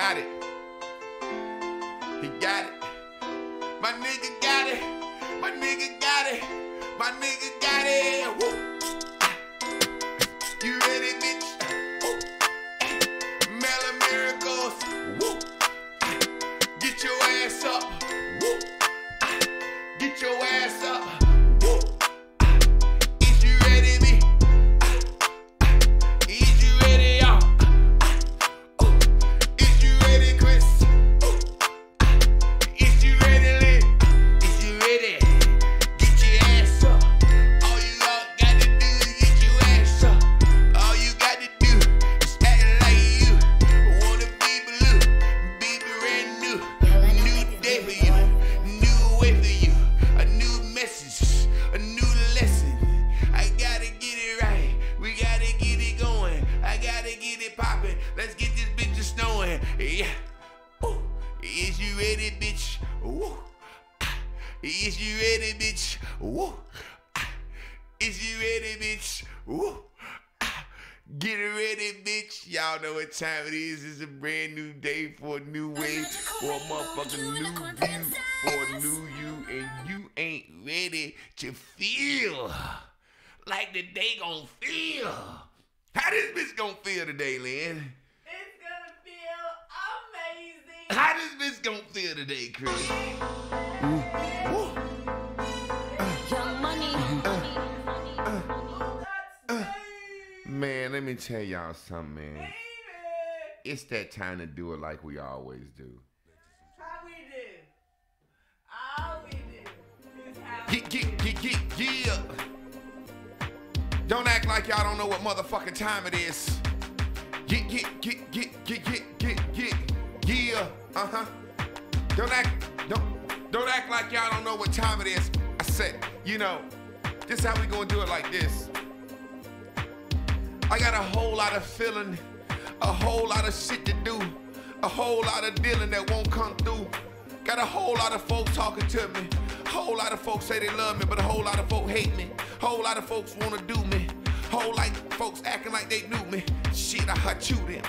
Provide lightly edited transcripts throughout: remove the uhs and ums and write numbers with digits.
got it. He got it. My nigga got it. My nigga got it. My nigga got it. Woo. You ready, bitch? Woo. Mellow miracles. Woo. Get your ass up. Woo. Get your ass up. Woo. Is you ready, me? Is you ready, y'all? Is you ready, Chris? Is you ready, Lynn? Is you ready? Get your ass up. All you got to do is get your ass up. All you got to do is act like you wanna be blue, be brand new. New day for you, new way for you, a new message, a new lesson. I gotta get it right, we gotta get it going. I gotta get it poppin', let's get this bitch just snowing. Yeah. Ooh. Is you ready, bitch? Ooh. Is you ready, bitch? Ooh. Is you ready, bitch? Ooh. Get ready, bitch. Y'all know what time it is. It's a brand new day for a new way, for a motherfucking new view, for a new you, and you ain't ready to feel like the day gon' feel. How this bitch gon' feel today, Lynn? It's gonna feel amazing. How this bitch gon' feel today, Chris? Woo. Young Money. Man, let me tell y'all something, man. Baby. It's that time to do it like we always do. How we do? All we do is how we Yeah. Don't act like y'all don't know what motherfucking time it is. Yeah. Don't act like y'all don't know what time it is. I said, this how we gonna do it like this. I got a whole lot of feeling, a whole lot of shit to do, a whole lot of dealing that won't come through. Got a whole lot of folks talking to me. Whole lot of folks say they love me, but a whole lot of folks hate me. Whole lot of folks wanna do me. Whole lot of folks acting like they knew me. Shit, I hurt you them.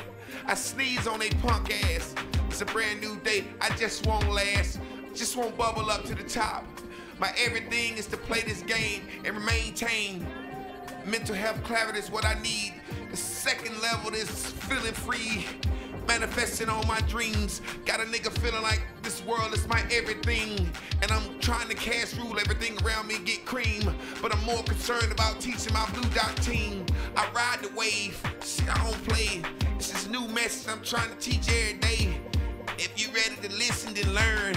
I sneeze on they punk ass. It's a brand new day, I just won't last. Just won't bubble up to the top. My everything is to play this game and maintain. Mental health clarity is what I need. The second level is feeling free. Manifesting all my dreams. Got a nigga feeling like this world is my everything. And I'm trying to cash rule everything around me, get cream. But I'm more concerned about teaching my Blue Dot team. I ride the wave, shit I don't play. It's this new message I'm trying to teach every day. If you're ready to listen, then learn.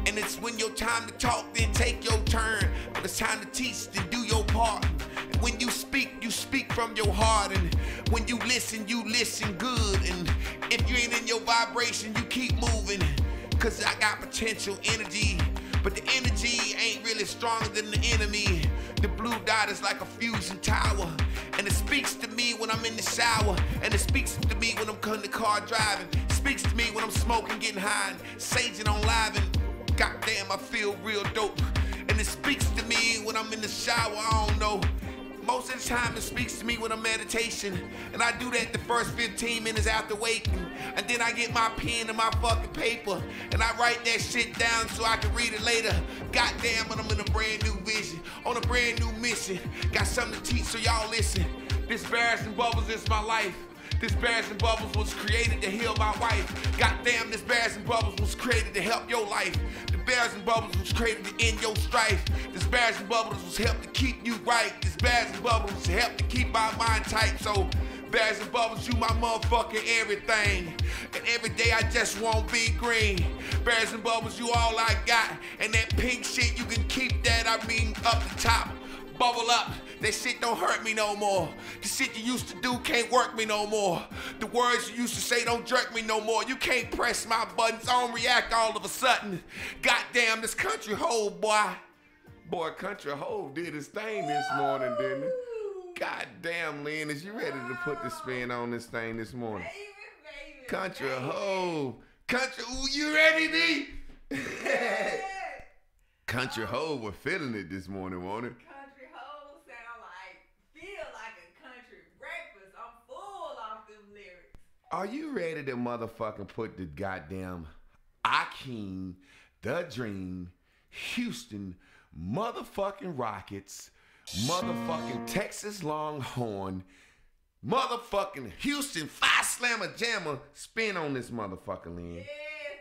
And it's when your time to talk, then take your turn. When it's time to teach, then do your part. And when you speak from your heart. And when you listen good. And if you ain't in your vibration, you keep moving. Cause I got potential energy. But the energy ain't really stronger than the enemy. The Blue Dot is like a fusion tower. And it speaks to me when I'm in the shower. And it speaks to me when I'm in the car driving. It speaks to me when I'm smoking, getting high, and saging on live. And goddamn, I feel real dope. And it speaks to me when I'm in the shower, I don't know. Most of the time it speaks to me when I'm meditation. And I do that the first 15 minutes after waking. And then I get my pen and my fucking paper. And I write that shit down so I can read it later. Goddamn, but I'm in a brand new vision. On a brand new mission. Got something to teach, so y'all listen. This Bears and Bubbles is my life. This Bears and Bubbles was created to heal my wife. Goddamn, this Bears and Bubbles was created to help your life. The Bears and Bubbles was created to end your strife. This Bears and Bubbles was helped to keep you right. This Bears and Bubbles was helped to keep my mind tight. So, Bears and Bubbles, you my motherfucking everything. And every day I just won't be green. Bears and Bubbles, you all I got. And that pink shit, you can keep that, I mean, up the top. Bubble up. That shit don't hurt me no more. The shit you used to do can't work me no more. The words you used to say don't jerk me no more. You can't press my buttons, I don't react all of a sudden. Goddamn, this country hoe, boy. Boy, country hoe did his thing this morning, didn't it? Goddamn, Lynn, is you ready to put the spin on this thing this morning? baby, Country hoe. Country, ooh, you ready, B? Country hoe, we're feeling it this morning, won't it? Country hoes feel like a country breakfast. I'm full off them lyrics. Are you ready to motherfucking put the goddamn Akeem, the Dream, Houston, motherfucking Rockets, motherfucking Texas Longhorn, motherfucking Houston Five Slammer Jammer spin on this motherfucker, Lynn? Yes,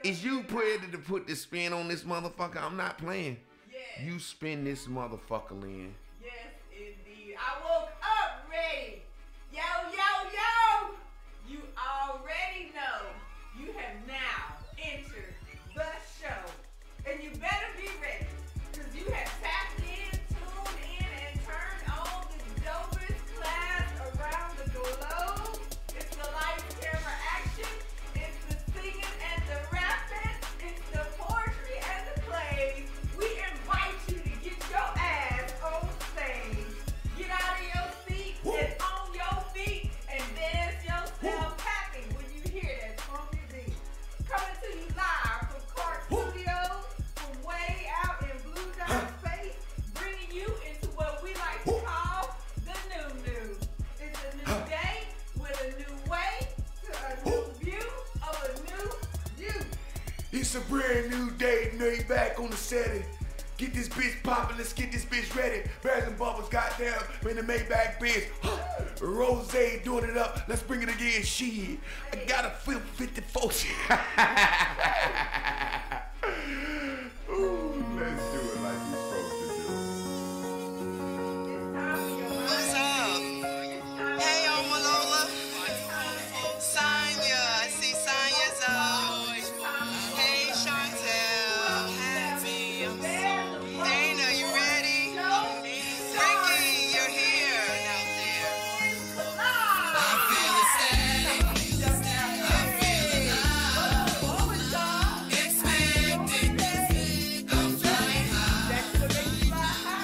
Is you ready to put the spin on this motherfucker? I'm not playing. yes, You spin this motherfucker, Lynn. yes, indeed. I woke up ready. Yo, yo, yo. You already know you have now entered the show. And you better be ready. Because you have tapped in, tuned in, and turned on the dopest class around the globe. It's the lights, camera, action. It's the singing and the rapping. It's the poetry and the plays. We invite you to get your ass on stage. Get out of your seat and on your feet and dance yourself happy when you hear that funky beat. Coming to you live from Clark Studios, from way out in Blue Dot Space, bringing you into what we like to call the new. It's a new day with a new way to a new view of a new you. It's a brand new day, now you back on the setting. Get this bitch poppin', let's get this bitch ready. Bears and bubbles, goddamn, in the Maybach Benz. Rose doing it up, let's bring it again, shit. I gotta feel 54. Ooh, let's do it like we supposed to do. It's time for your What's up? Hey, yo, Malola. Sonya, I see Sonya's up. Hey, Chantel. Happy. Dana, you ready? Ricky, you're here. I feel the same. I feel alive. Expecting. I'm flying high.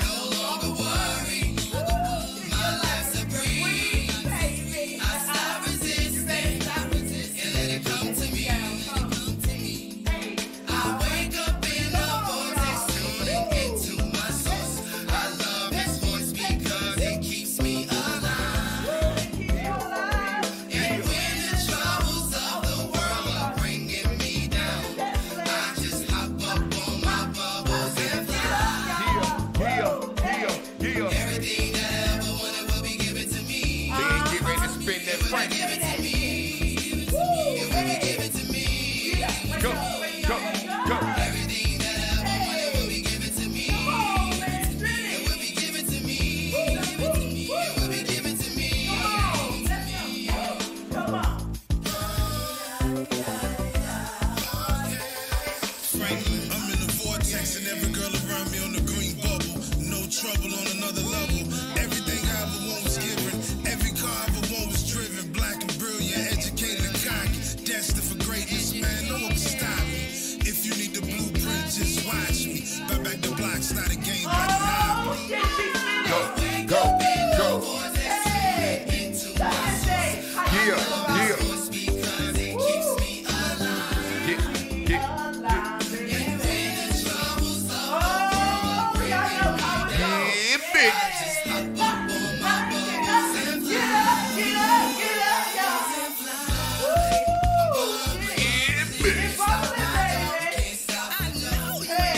No longer worry. My life's a breeze. I stop resisting. And let it come to me. I wake up in the vortex, tuning into my source. I love his voice because it keeps me alive. And when the troubles of the world are bringing me down, I just hop up on my bubbles and fly. Yeah. Everything that I ever wanted will be given to me. Then get ready to spin that Frank. Give it to me. It will be given to me. Go. Everything that I ever wanted will be given to me. It will be given to me. It will be given to me. Franklin, I'm in the vortex and every girl around me on the green bubble. No trouble on another level. Everything I ever want was given. Every car I ever want was driven. Black and brilliant, educated and cocky. Destined for greatness, man. No one can stop me. If you need the blueprint, just watch me. Buy back the blocks, not a game, but Go. Yeah. Because it keeps me alive. Get. And when the troubles of the world bring me down, Yeah, bitch. I just hop up on my bubbles and fly. Yeah, bitch. Can't stop. I know you.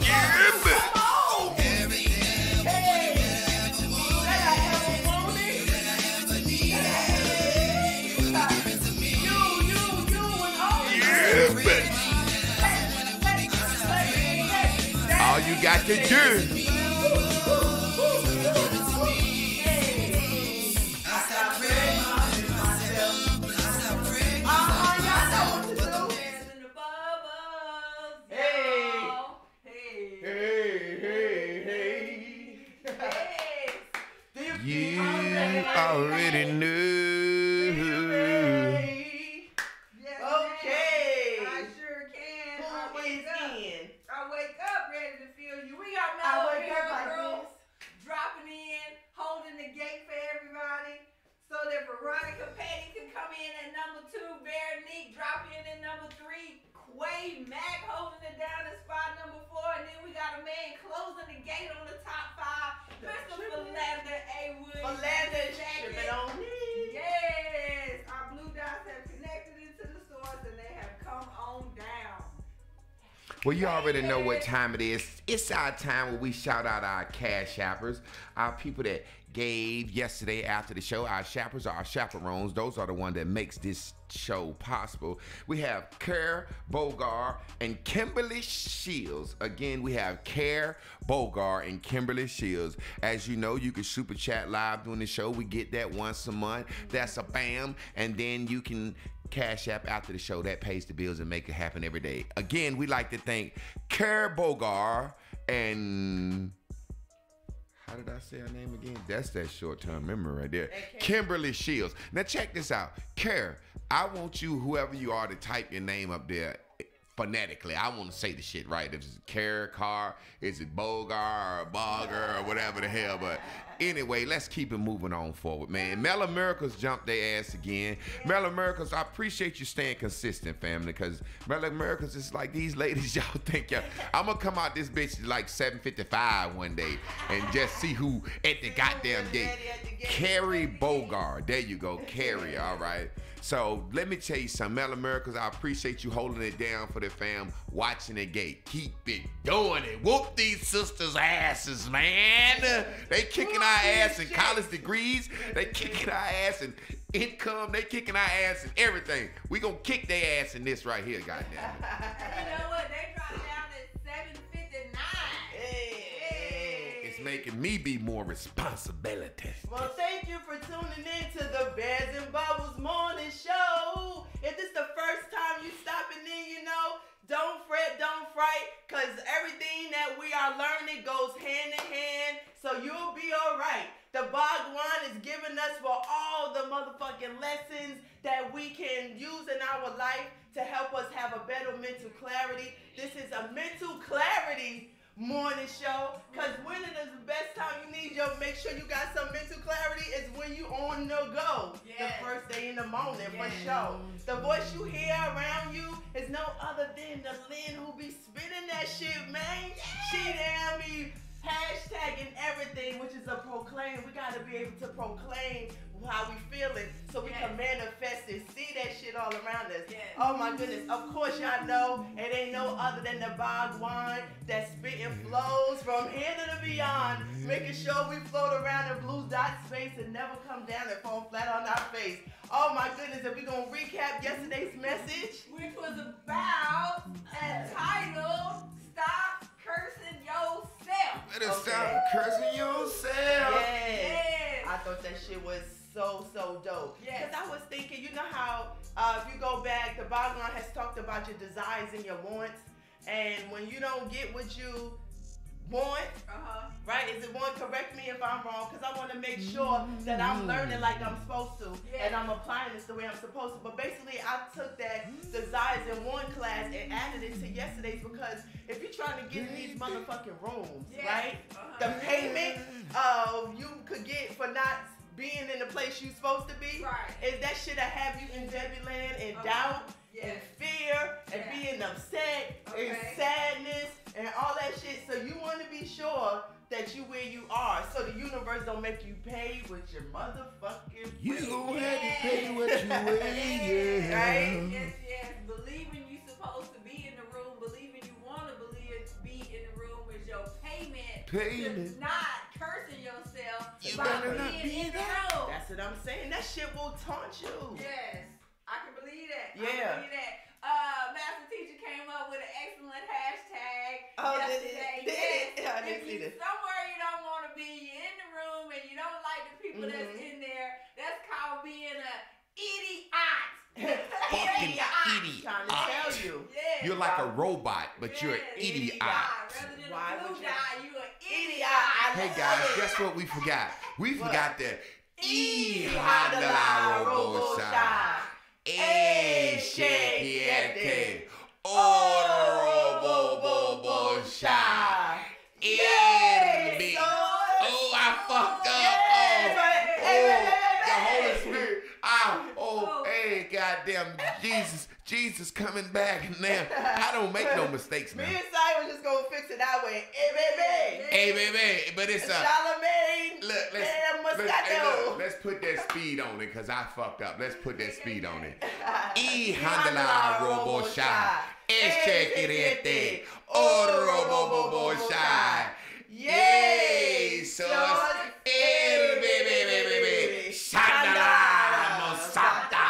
Yeah, bitch. Yeah, bitch. All you got to do. You already knew. Okay. I sure can. I wake up ready to feel you. We got Mellow Hair Girls dropping in, holding the gate for everybody, so that Veronica Petty can come in at number 2, Veronique drop in at number 3, Wade Mack holding it down in spot number 4. And then we got a man closing the gate on the top 5. Mr. Philander A. Wood. Philander, ship it on me. Yes. Our Blue Dots have connected into the source and they have come on down. Well, you already know what time it is. It's our time where we shout out our cash appers, our people that gave yesterday after the show. Our shappers are our chaperones. Those are the ones that makes this show possible. We have Kerr Bogar and Kimberly Shields. Again, we have Kerr Bogar and Kimberly Shields. As you know, you can super chat live during the show. We get that once a month. That's a bam. And then you can cash app after the show. That pays the bills and make it happen every day. Again, we like to thank Kerr Bogar and... how did I say her name again? That's that short-term memory right there. Kimberly Shields. Now check this out. Kerr, I want you, whoever you are, to type your name up there phonetically. I want to say the shit right. If it's Kerr, Carr, is it Bogar or Bogger or whatever the hell. But anyway, let's keep it moving on forward, man. Mel Miracles jumped their ass again. Mel Miracles, I appreciate you staying consistent, family, because Mel Miracles is like these ladies, y'all think y'all. I'm going to come out this bitch like 7:55 one day and just see who at the goddamn gate. Carrie Bogar. There you go. Carrie, all right. So let me tell you something, Mel Miracles, I appreciate you holding it down for the fam, watching the gate. Keep it doing it. Whoop these sisters' asses, man. They kicking our ass in college degrees. They kicking our ass in income. They kicking our ass in everything. We gonna kick their ass in this right here, goddamn it. And you know what? They dropped down at 7:59. It's making me be more responsibility. Well, thank you for tuning in to the Bears and Bubbles Morning Show. If this the first time you stopping in, you know, don't fret, don't fright, because everything that we are learning goes hand in hand, so you'll be all right. The Bhagwan is giving us for all the motherfucking lessons that we can use in our life to help us have a better mental clarity. This is a mental clarity morning show, because when it is the best time you need your, make sure you got some mental clarity is when you on the go. Yes. The first day in the morning, for sure. The voice you hear around you is no other than the Lynn who be spinning that shit, man. She damn me hashtagging everything, which is a proclaim. We gotta be able to proclaim how we feeling so we can manifest it. See that shit all around us. Yes. Oh my goodness. Of course y'all know it ain't no other than the Bhagwan that spitting flows from here to the beyond, making sure we float around the blue dot space and never come down and fall flat on our face. Oh my goodness, and we gonna recap yesterday's message, Which was about entitled Stop Cursing Yourself. Better stop cursing yourself. Yes. I thought that shit was so dope. Yes. Because I was thinking, you know how if you go back, the Bhagwan has talked about your desires and your wants, and when you don't get what you want, right? Is it one? Correct me if I'm wrong, because I want to make sure that I'm learning like I'm supposed to, and I'm applying this the way I'm supposed to. But basically, I took that desires and want class and added it to yesterday's, because if you're trying to get in these motherfucking rooms, right? The payment you could get for not being in the place you're supposed to be, is that shit'll have you in Debbieland and doubt and fear and being upset and sadness and all that shit. So you want to be sure that you where you are, so the universe don't make you pay with your motherfucking You weight. gon' have to pay what you weigh, yeah. Right? Yes. Believing you supposed to be in the room, believing you want to be in the room is your payment. To not cursing yourself You by better not being be in the that. room. That's what I'm saying. That shit will taunt you. Yes, I can believe that. Yeah. I can believe that. Master Teacher came up with an excellent hashtag Oh, yesterday. did it? Yes. I didn't If see you this. somewhere you don't want to be, you're in the room and you don't like the people that's in there, that's called being a idiot. Fucking I'm trying to tell idiot. you. Yes. You're like a robot, but you're an idiot. Rather than Why a blue would you- dye, you an Idiot. idiot. Hey guys, guess what we forgot? We What? forgot the Handala Robo Robo-Shy. Siete. Oro Shy. Yes. Oh, I fucked up. Yes. Oh, the Holy Spirit. Hey, God goddamn Jesus coming back now. I don't make no mistakes now. Me and Sai was just gonna fix it that way. Hey, baby. But it's Charlamagne. Let's put that speed on it, cause I fucked up. Let's put that speed on it. Y handla robo shy. Echequirete. Oh robo shy. Yay! So el baby. Shandala Mosata.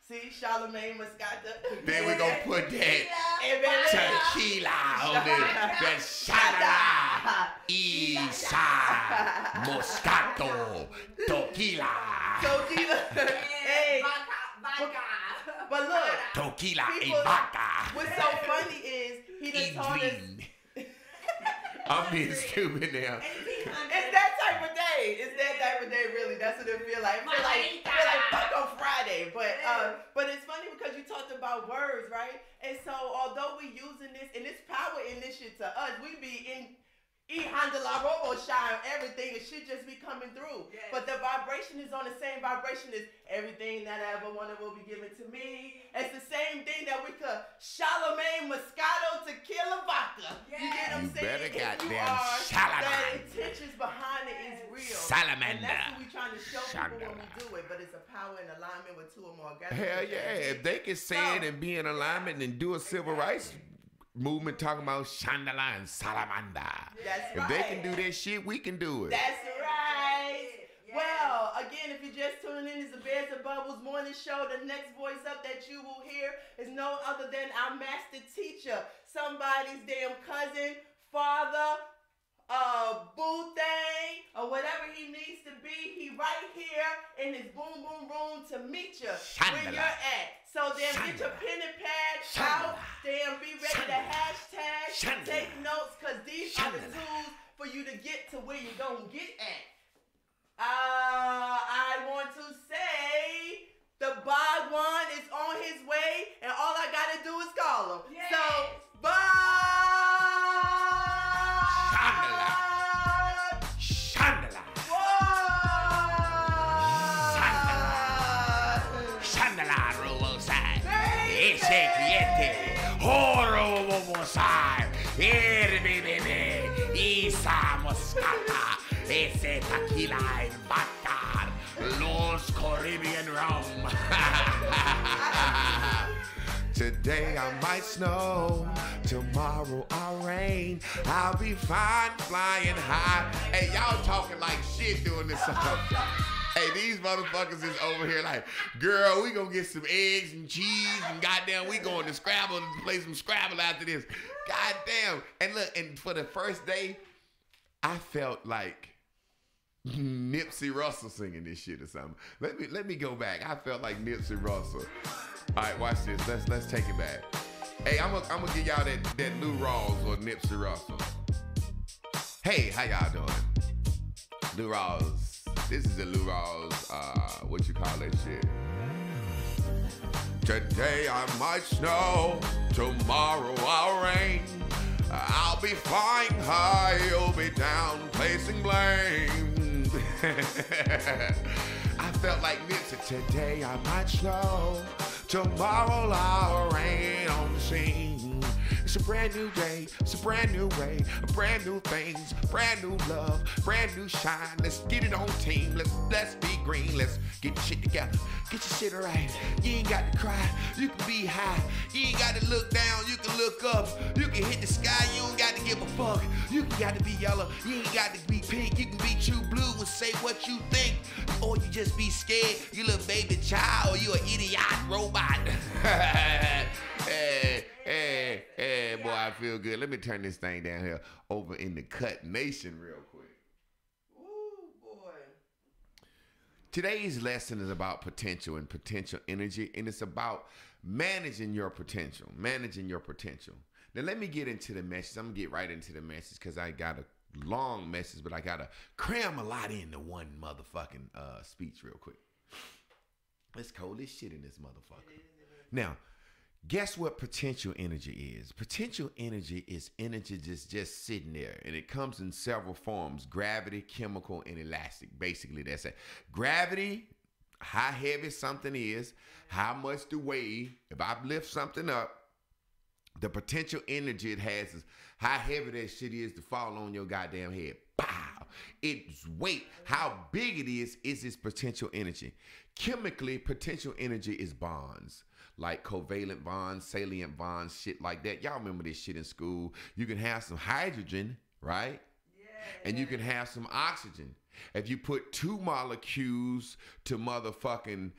See, Charlamagne Moscata. Then we gonna put that tequila on it. That Shandala Isa Moscato Tequila. Hey. Vodka. But look. Tequila y people, vodka. what's so funny is he done told us. I'm being stupid now. It's that type of day. It's that type of day, really. That's what it feel like. Feel like fuck on Friday. But it's funny because you talked about words, right? And so although we using this, and it's power in this shit to us, we be in E-Handla Robo Shine, everything, it should just be coming through. Yes. But the vibration is on the same vibration as everything that I ever wanted will be given to me. It's the same thing that we could Charlamagne Moscato Tequila Vodka. Yes. You get what I'm saying? Better goddamn The Charlamagne. intentions behind it is real. Salamander. And that's what we trying to show people when we do it. But it's a power in alignment with two or more guys. Hell yeah. If they can say it and be in alignment and do a civil rights movement talking about Shandala and Salamander. That's if they can do that shit, we can do it. That's right. Yes. Well, again, if you're just tuning in, it's the Bears and Bubbles morning show. The next voice up that you will hear is no other than our master teacher, somebody's damn cousin, father, boo thing, or whatever he needs to be. He right here in his boom boom room to meet you where you're at. So then get your pen and pad out. Damn, be ready to hashtag, take notes, because these are the tools for you to get to where you're going to get at. I want to say the Bhagwan is on his way, and all I got to do is call him. Yes. So, bye! Shandala. Shandala robo side. Ese cliente. Robo side. Baby. Isa Moscata. Ese tequila and vodka. Los Caribbean rum. Today I might snow, tomorrow I'll rain. I'll be fine flying high. Hey, y'all talking like shit doing this song. Hey, these motherfuckers is over here like, girl, we gonna get some eggs and cheese and goddamn, we going to Scrabble to play some Scrabble after this. Goddamn. And look, and for the first day, I felt like Nipsey Russell singing this shit or something. Let me go back. I felt like Nipsey Russell. All right, watch this. Let's take it back. Hey, I'm gonna give y'all that Lou Rawls or Nipsey Russell. Hey, how y'all doing? Lou Rawls. This is the Lou Rawls. What you call that shit? Today I might snow, tomorrow I'll rain. I'll be flying high, you'll be down, placing blame. I felt like Nipsey. Today I might snow, tomorrow I'll rain on the scene. It's a brand new day, it's a brand new way, brand new things, brand new love, brand new shine. Let's get it on team, let's be green, let's get your shit together, get your shit right. You ain't got to cry, you can be high. You ain't got to look down, you can look up. You can hit the sky, you don't got to give a fuck. You can got to be yellow, you ain't got to be pink. You can be true blue and say what you think. Or you just be scared, you little baby child, or you an idiot robot. Hey, boy, I feel good. Let me turn this thing down here over in the Cut Nation real quick. Ooh, boy. Today's lesson is about potential and potential energy, and it's about managing your potential, Now, let me get into the message. I'm going to get right into the message because I got a long message, but I got to cram a lot into one motherfucking speech real quick. Let's cold this shit in this motherfucker. Now, guess what potential energy is? Potential energy is energy just sitting there, and it comes in several forms: gravity, chemical, and elastic. Basically, that's it. Gravity, how heavy something is, how much to weigh. If I lift something up, the potential energy it has is how heavy that shit is to fall on your goddamn head. Pow! Its weight, how big it is its potential energy. Chemically, potential energy is bonds. Like covalent bonds, salient bonds, shit like that. Y'all remember this shit in school. You can have some hydrogen, right? Yeah. And you can have some oxygen. If you put 2 molecules to motherfucking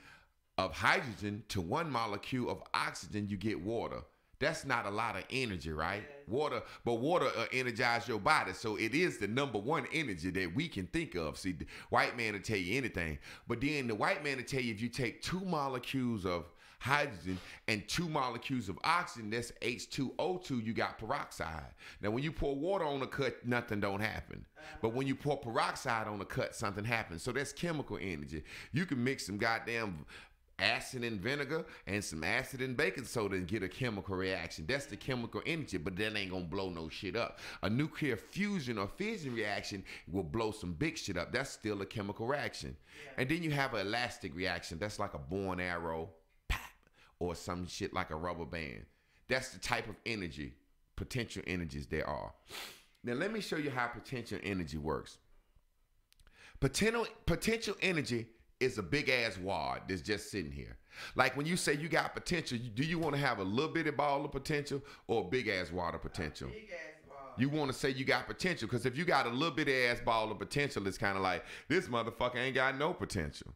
of hydrogen to 1 molecule of oxygen, you get water. That's not a lot of energy, right? Water, but water energizes your body. So it is the number one energy that we can think of. See, the white man will tell you anything. But then the white man will tell you if you take 2 molecules of hydrogen and 2 molecules of oxygen, that's H2O2, you got peroxide. Now, when you pour water on a cut, nothing don't happen. But when you pour peroxide on a cut, something happens. So that's chemical energy. You can mix some goddamn acid and vinegar and some acid and baking soda and get a chemical reaction. That's the chemical energy, but that ain't gonna blow no shit up. A nuclear fusion or fission reaction will blow some big shit up. That's still a chemical reaction. And then you have an elastic reaction. That's like a bow and arrow, pop, or some shit like a rubber band. That's the type of energy, potential energies there are. Now let me show you how potential energy works. Potential energy is a big ass wad that's just sitting here. Like when you say you got potential, do you want to have a little bitty ball of potential or a big ass wad of potential? Big ass ball. You want to say you got potential, because if you got a little bitty ass ball of potential, it's kind of like, this motherfucker ain't got no potential.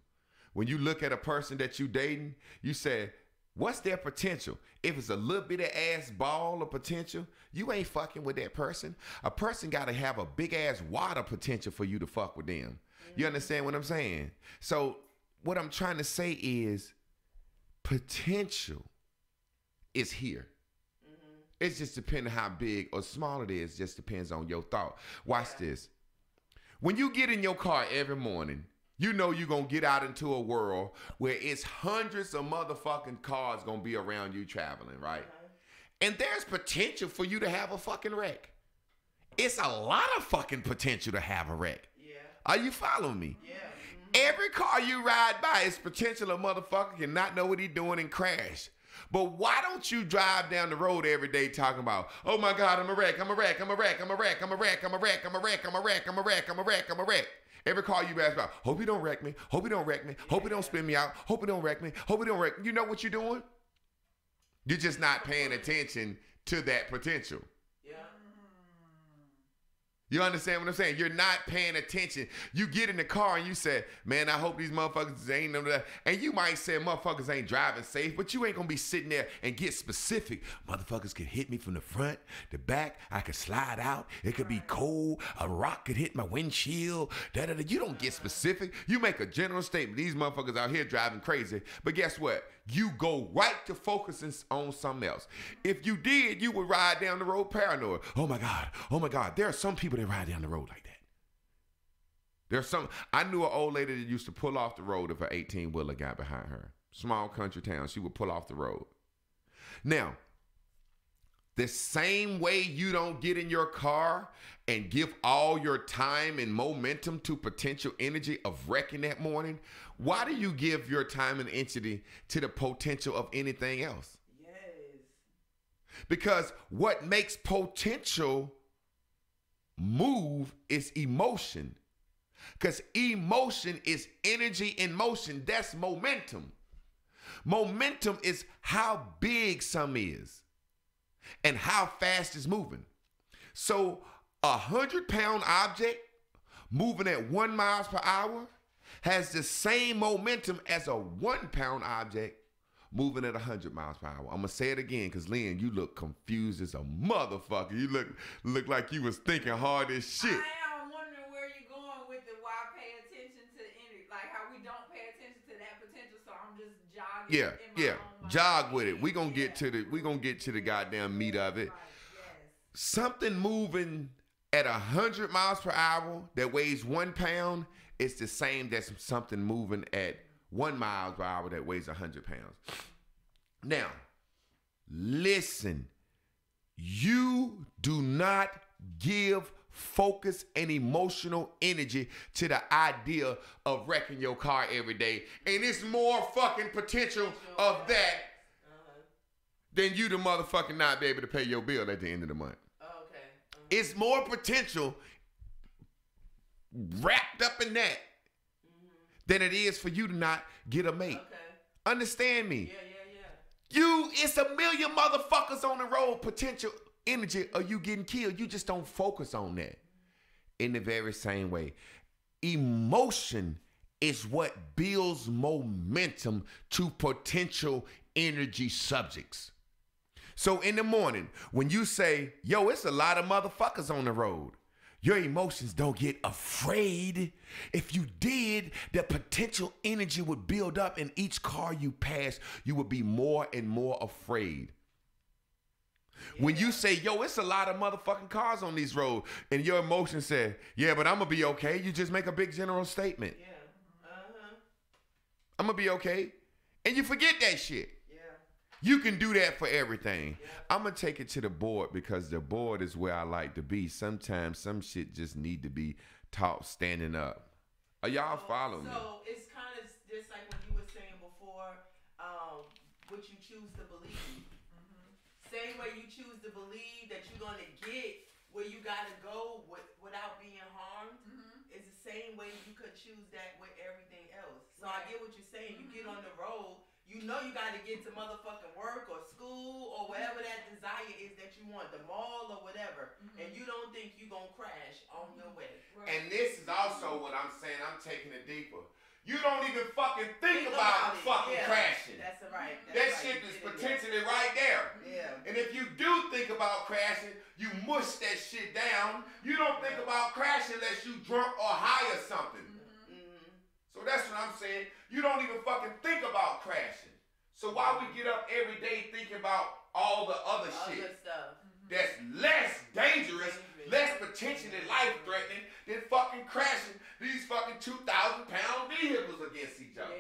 When you look at a person that you dating, you say, what's their potential? If it's a little bitty ass ball of potential, you ain't fucking with that person. A person got to have a big ass wad of potential for you to fuck with them. You understand what I'm saying? So what I'm trying to say is potential is here. It just depends how big or small it is. Just depends on your thought. Watch this. When you get in your car every morning, you know you're going to get out into a world where it's hundreds of motherfucking cars going to be around you traveling, right? And there's potential for you to have a fucking wreck. It's a lot of fucking potential to have a wreck. Are you following me? Yeah. Every car you ride by is potential a motherfucker can not know what he's doing and crash. But why don't you drive down the road every day talking about, oh my God, I'm a wreck, I'm a wreck, I'm a wreck, I'm a wreck, I'm a wreck, I'm a wreck, I'm a wreck, I'm a wreck, I'm a wreck, I'm a wreck, I'm a wreck. Every car you pass by, hope you don't wreck me, hope you don't wreck me, hope you don't spin me out, hope you don't wreck me, hope you don't wreck me. You know what you're doing? You're just not paying attention to that potential. You understand what I'm saying? You're not paying attention. You get in the car and you say, man, I hope these motherfuckers ain't none of that. And you might say motherfuckers ain't driving safe, but you ain't gonna be sitting there and get specific. Motherfuckers could hit me from the front, the back. I could slide out. It could be cold. A rock could hit my windshield. Da-da-da. You don't get specific. You make a general statement. These motherfuckers out here driving crazy. But guess what? You go right to focusing on something else. If you did, you would ride down the road paranoid. Oh my God. There are some people that ride down the road like that. There's some. I knew an old lady that used to pull off the road if an 18-wheeler got behind her. Small country town. She would pull off the road. Now, the same way you don't get in your car and give all your time and momentum to potential energy of wrecking that morning, why do you give your time and energy to the potential of anything else? Yes. Because what makes potential move is emotion. Because emotion is energy in motion. That's momentum. Momentum is how big something is and how fast it's moving. So 100-pound object moving at 1 mile per hour has the same momentum as a 1-pound object moving at 100 miles per hour. I'm going to say it again because, Lynn, you look confused as a motherfucker. You look like you was thinking hard as shit. I am wondering where you're going with the why pay attention to any, like how we don't pay attention to that potential, so I'm just jogging in my own mind. Jog with it. We're going to get to the goddamn meat of it. Right, yes. Something moving at 100 miles per hour that weighs 1 pound is the same as something moving at 1 mile per hour that weighs 100 pounds. Now, listen. You do not give focus and emotional energy to the idea of wrecking your car every day. And it's more fucking potential of that than you to motherfucking not be able to pay your bill at the end of the month. It's more potential wrapped up in that than it is for you to not get a mate. Understand me? It's a million motherfuckers on the road, potential energy of you getting killed. You just don't focus on that. In the very same way, emotion is what builds momentum to potential energy subjects. So in the morning, when you say, yo, it's a lot of motherfuckers on the road, your emotions don't get afraid. If you did, the potential energy would build up, and each car you pass, you would be more and more afraid. When you say, yo, it's a lot of motherfucking cars on these roads, and your emotions say, yeah, but I'm going to be okay, you just make a big general statement. I'm going to be okay. And you forget that shit. You can do that for everything. I'm going to take it to the board because the board is where I like to be. Sometimes some shit just need to be taught standing up. Are y'all following me? So it's kind of just like what you were saying before, what you choose to believe. Same way you choose to believe that you're going to get where you got to go without being harmed, is the same way you could choose that with everything else. So I get what you're saying. You get on the road. You know you got to get to motherfucking work or school or whatever that desire is that you want, the mall or whatever, and you don't think you're going to crash on your way. And this is also what I'm saying. I'm taking it deeper. You don't even fucking think about fucking crashing. That's right. That shit is potentially right there. And if you do think about crashing, you mush that shit down. You don't think about crashing unless you drunk or high or something. So that's what I'm saying. You don't even fucking think about crashing. So why we get up every day thinking about all the other shit stuff that's less dangerous, less potentially life-threatening than fucking crashing these fucking 2,000-pound vehicles against each other.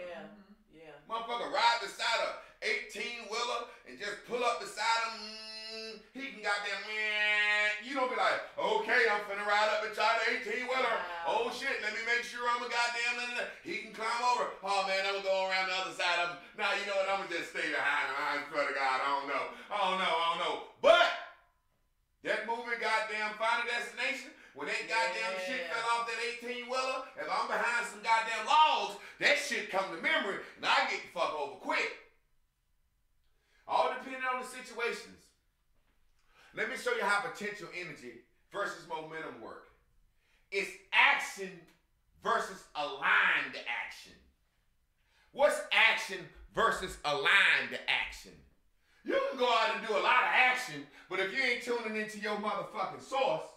Motherfucker ride beside a 18-wheeler and just pull up beside him. He can goddamn, you don't be like, okay, I'm finna ride up beside the 18-wheeler. Oh shit, let me make sure I'm a goddamn, he can climb over. Oh man, I'm gonna go around the other side of him. Nah, you know what, I'm gonna just stay behind him. I swear to God, I don't know. But that movie, goddamn Final Destination, when that goddamn shit fell off that 18-wheeler, if I'm behind some goddamn logs, that shit come to memory, and I get the fuck over quick. All depending on the situations. Let me show you how potential energy versus momentum work. It's action versus aligned action. What's action versus aligned action? You can go out and do a lot of action, but if you ain't tuning into your motherfucking source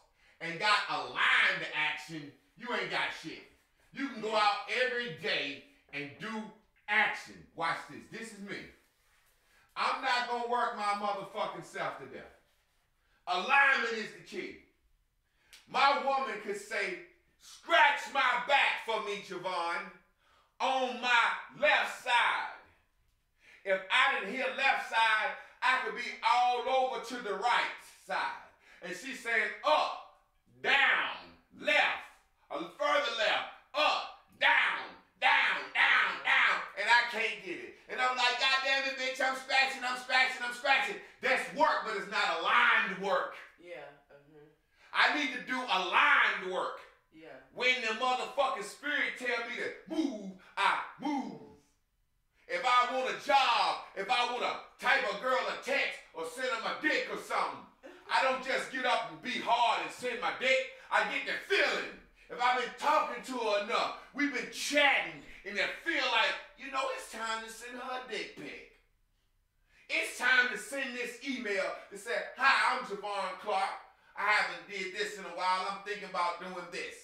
and got aligned action, you ain't got shit. You can go out every day and do action. Watch this. This is me. I'm not gonna work my motherfucking self to death. Alignment is the key. My woman could say, scratch my back for me, Javon, on my left side. If I didn't hear left side, I could be all over to the right side. And she's saying up, down, left, a further left, up, down, down, down, down, and I can't get it. And I'm like, God damn it, bitch, I'm scratching. That's work, but it's not aligned work. I need to do aligned work. When the motherfucking spirit tell me to move, I move. If I want a job, if I want to type a girl a text or send them a dick or something, I don't just get up and be hard and send my dick. I get the feeling. If I've been talking to her enough, we've been chatting, and I feel like, you know, it's time to send her a dick pic. It's time to send this email that said, hi, I'm Javon Clark. I haven't did this in a while. I'm thinking about doing this.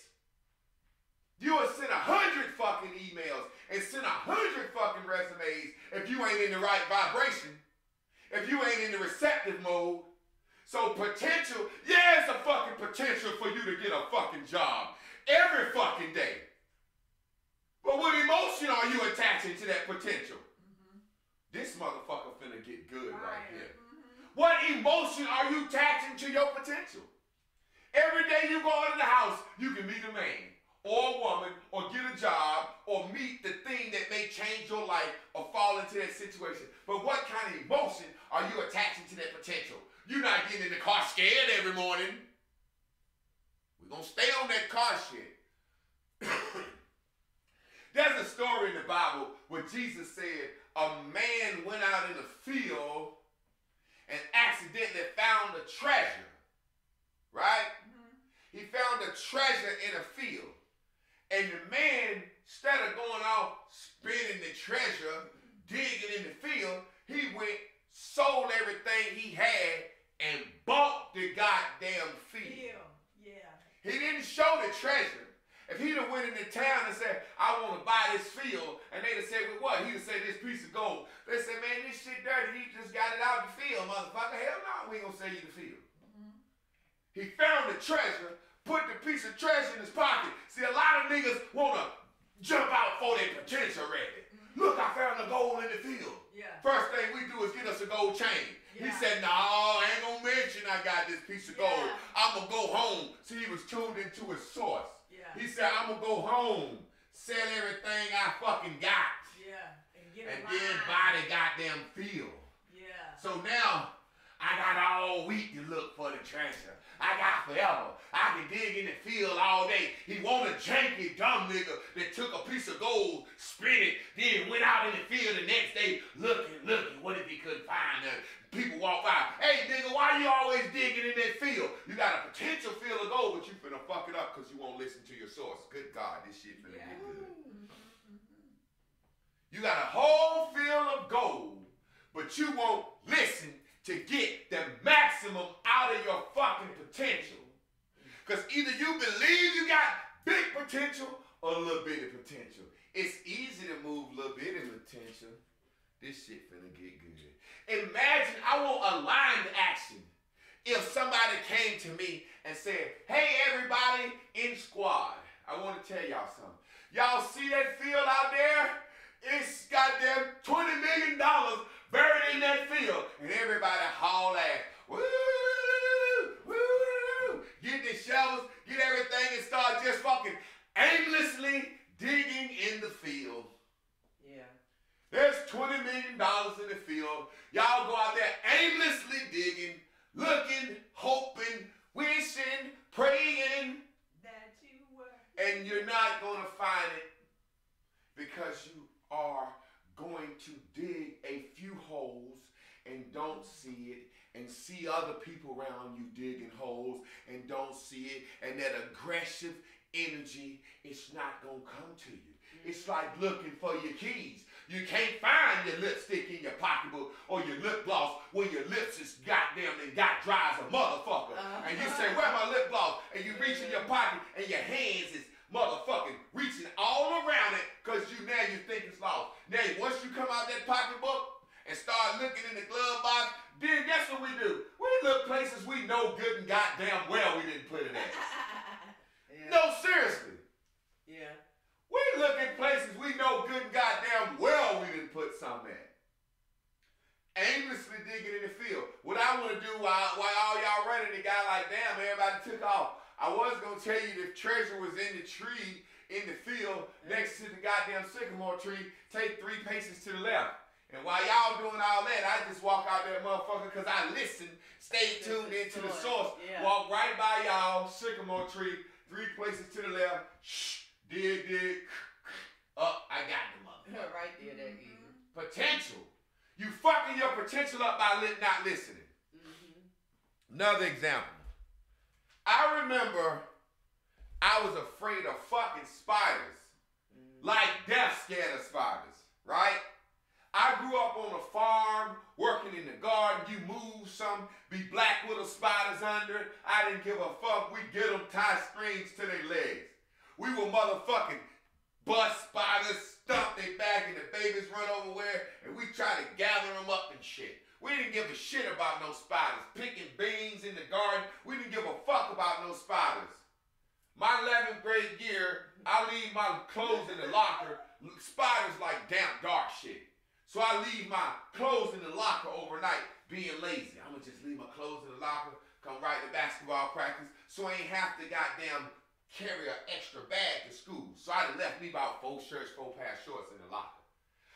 You would send 100 fucking emails and send 100 fucking resumes if you ain't in the right vibration, if you ain't in the receptive mode. So potential, yeah, it's a fucking potential for you to get a fucking job every fucking day. But what emotion are you attaching to that potential? This motherfucker finna get good right here. What emotion are you attaching to your potential? Every day you go out of the house, you can meet a man or a woman or get a job or meet the thing that may change your life or fall into that situation. But what kind of emotion are you attaching to that potential? You're not getting in the car scared every morning. We're going to stay on that car shit. There's a story in the Bible where Jesus said a man went out in the field and accidentally found a treasure. Right? He found a treasure in a field. And the man, instead of going off spending the treasure, digging in the field, he went, sold everything he had, and bought the goddamn field. Yeah. He didn't show the treasure. If he'd have went into town and said, I want to buy this field, and they'd have said, well, what? He'd have said, this piece of gold. They said, man, this shit dirty. He just got it out the field, motherfucker. Hell no, we ain't going to sell you the field. He found the treasure, put the piece of treasure in his pocket. See, a lot of niggas want to jump out for their potential ready. Look, I found the gold in the field. Yeah. First thing we do is get us a gold chain. Yeah. He said, no, I ain't going to mention I got this piece of gold. I'm going to go home. See, he was tuned into his source. Yeah. He said, I'm going to go home, sell everything I fucking got. Yeah. And then buy the goddamn field. Yeah. So now, I got all week to look for the treasure. I got forever. I can dig in the field all day. He want a janky dumb nigga that took a piece of gold, split it, then went out in the field the next day looking. What if he couldn't find it? People walk by. Hey, nigga, why you always digging in that field? You got a potential field of gold, but you finna fuck it up because you won't listen to your source. Good God, this shit finna get good. You got a whole field of gold, but you won't listen to get the maximum out of your fucking potential. Because either you believe you got big potential or a little bit of potential. It's easy to move a little bit of potential. This shit finna get good. Imagine, I want a line to action. If somebody came to me and said, hey everybody in squad, I want to tell y'all something. Y'all see that field out there? It's goddamn $20 million buried in that field. And everybody haul ass. Woo, woo. Get the shovels, get everything, and start just fucking aimlessly digging in the field. Yeah. There's $20 million in the field. Y'all go out there aimlessly digging, looking, hoping, wishing, praying. That you were. And you're not going to find it because you are going to dig a few holes and don't see it, and see other people around you digging holes and don't see it, and that aggressive energy, it's not going to come to you. It's like looking for your keys. You can't find your lipstick in your pocketbook or your lip gloss when your lips is goddamn and got dry as a motherfucker. And you say, where my lip gloss? And you reach in your pocket and your hands is motherfucking reaching all around it because you think it's lost. Now, once you come out that pocketbook and start looking in the glove box, then guess what we do? We look places we know good and goddamn well we didn't put it at. Yeah. No, seriously. Yeah. We look at places we know good and goddamn well we didn't put some at. Aimlessly digging in the field. What I want to do while all y'all running, the guy like, damn, everybody took off. I was going to tell you the treasure was in the tree, in the field, next to the goddamn sycamore tree. Take 3 paces to the left. And while y'all doing all that, I just walk out there, motherfucker, because I listen, stay tuned into the source. Yeah. Walk right by y'all, sycamore tree, 3 places to the left. Shh, dig. Up, I got the motherfucker. Right there, that easy. Potential. You fucking your potential up by not listening. Another example. I remember I was afraid of fucking spiders. Like death scared of spiders, right? I grew up on a farm, working in the garden. You move some, be black little spiders under it. I didn't give a fuck. We get them, tie strings to their legs. We were motherfucking bust spiders, stump their back, and the babies run over where, and we try to gather them up and shit. We didn't give a shit about no spiders. Picking beans in the garden, we didn't give a fuck about no spiders. My 11th grade year, I leave my clothes in the locker. Spiders like damn dark shit. So I leave my clothes in the locker overnight, being lazy. I'm gonna just leave my clothes in the locker. come right to basketball practice, so I ain't have to goddamn carry an extra bag to school. So I done left me about 4 shirts, 4 pair of shorts in the locker.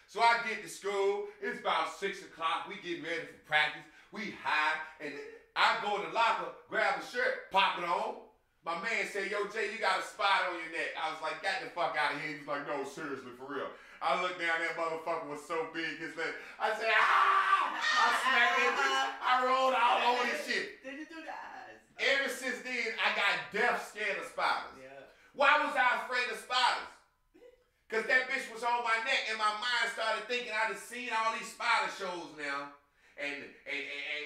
So I get to school, it's about 6 o'clock, we getting ready for practice, we high, and I go in the locker, grab a shirt, pop it on. My man said, yo, Jay, you got a spot on your neck. I was like, get the fuck out of here. He's like, no, seriously, for real. I looked down, that motherfucker was so big, his leg. I said, ah! I smacked that bitch. I rolled all over this shit. Did you do the eyes? Ever since then, I got death scared of spiders. Yeah. Why was I afraid of spiders? Because that bitch was on my neck, and my mind started thinking I done seen all these spider shows now. And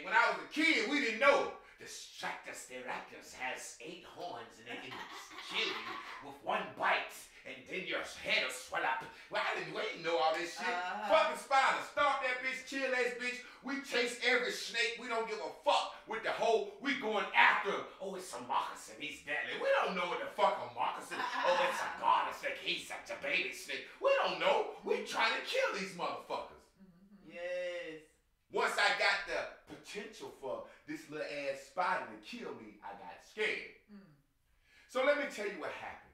when I was a kid, we didn't know. The Stratoceratops has 8 horns, and it can kill you with 1 bite. And then your head will swell up. Well, we didn't know all this shit. Fucking spiders. Stomp that bitch, kill that bitch. We chase every snake. We don't give a fuck with the hole. We going after him. Oh, it's a moccasin. He's deadly. We don't know what the fuck a moccasin. Oh, it's a garter snake. He's such a baby snake. We don't know. We trying to kill these motherfuckers. Yes. Once I got the potential for this little ass spider to kill me, I got scared. So let me tell you what happened.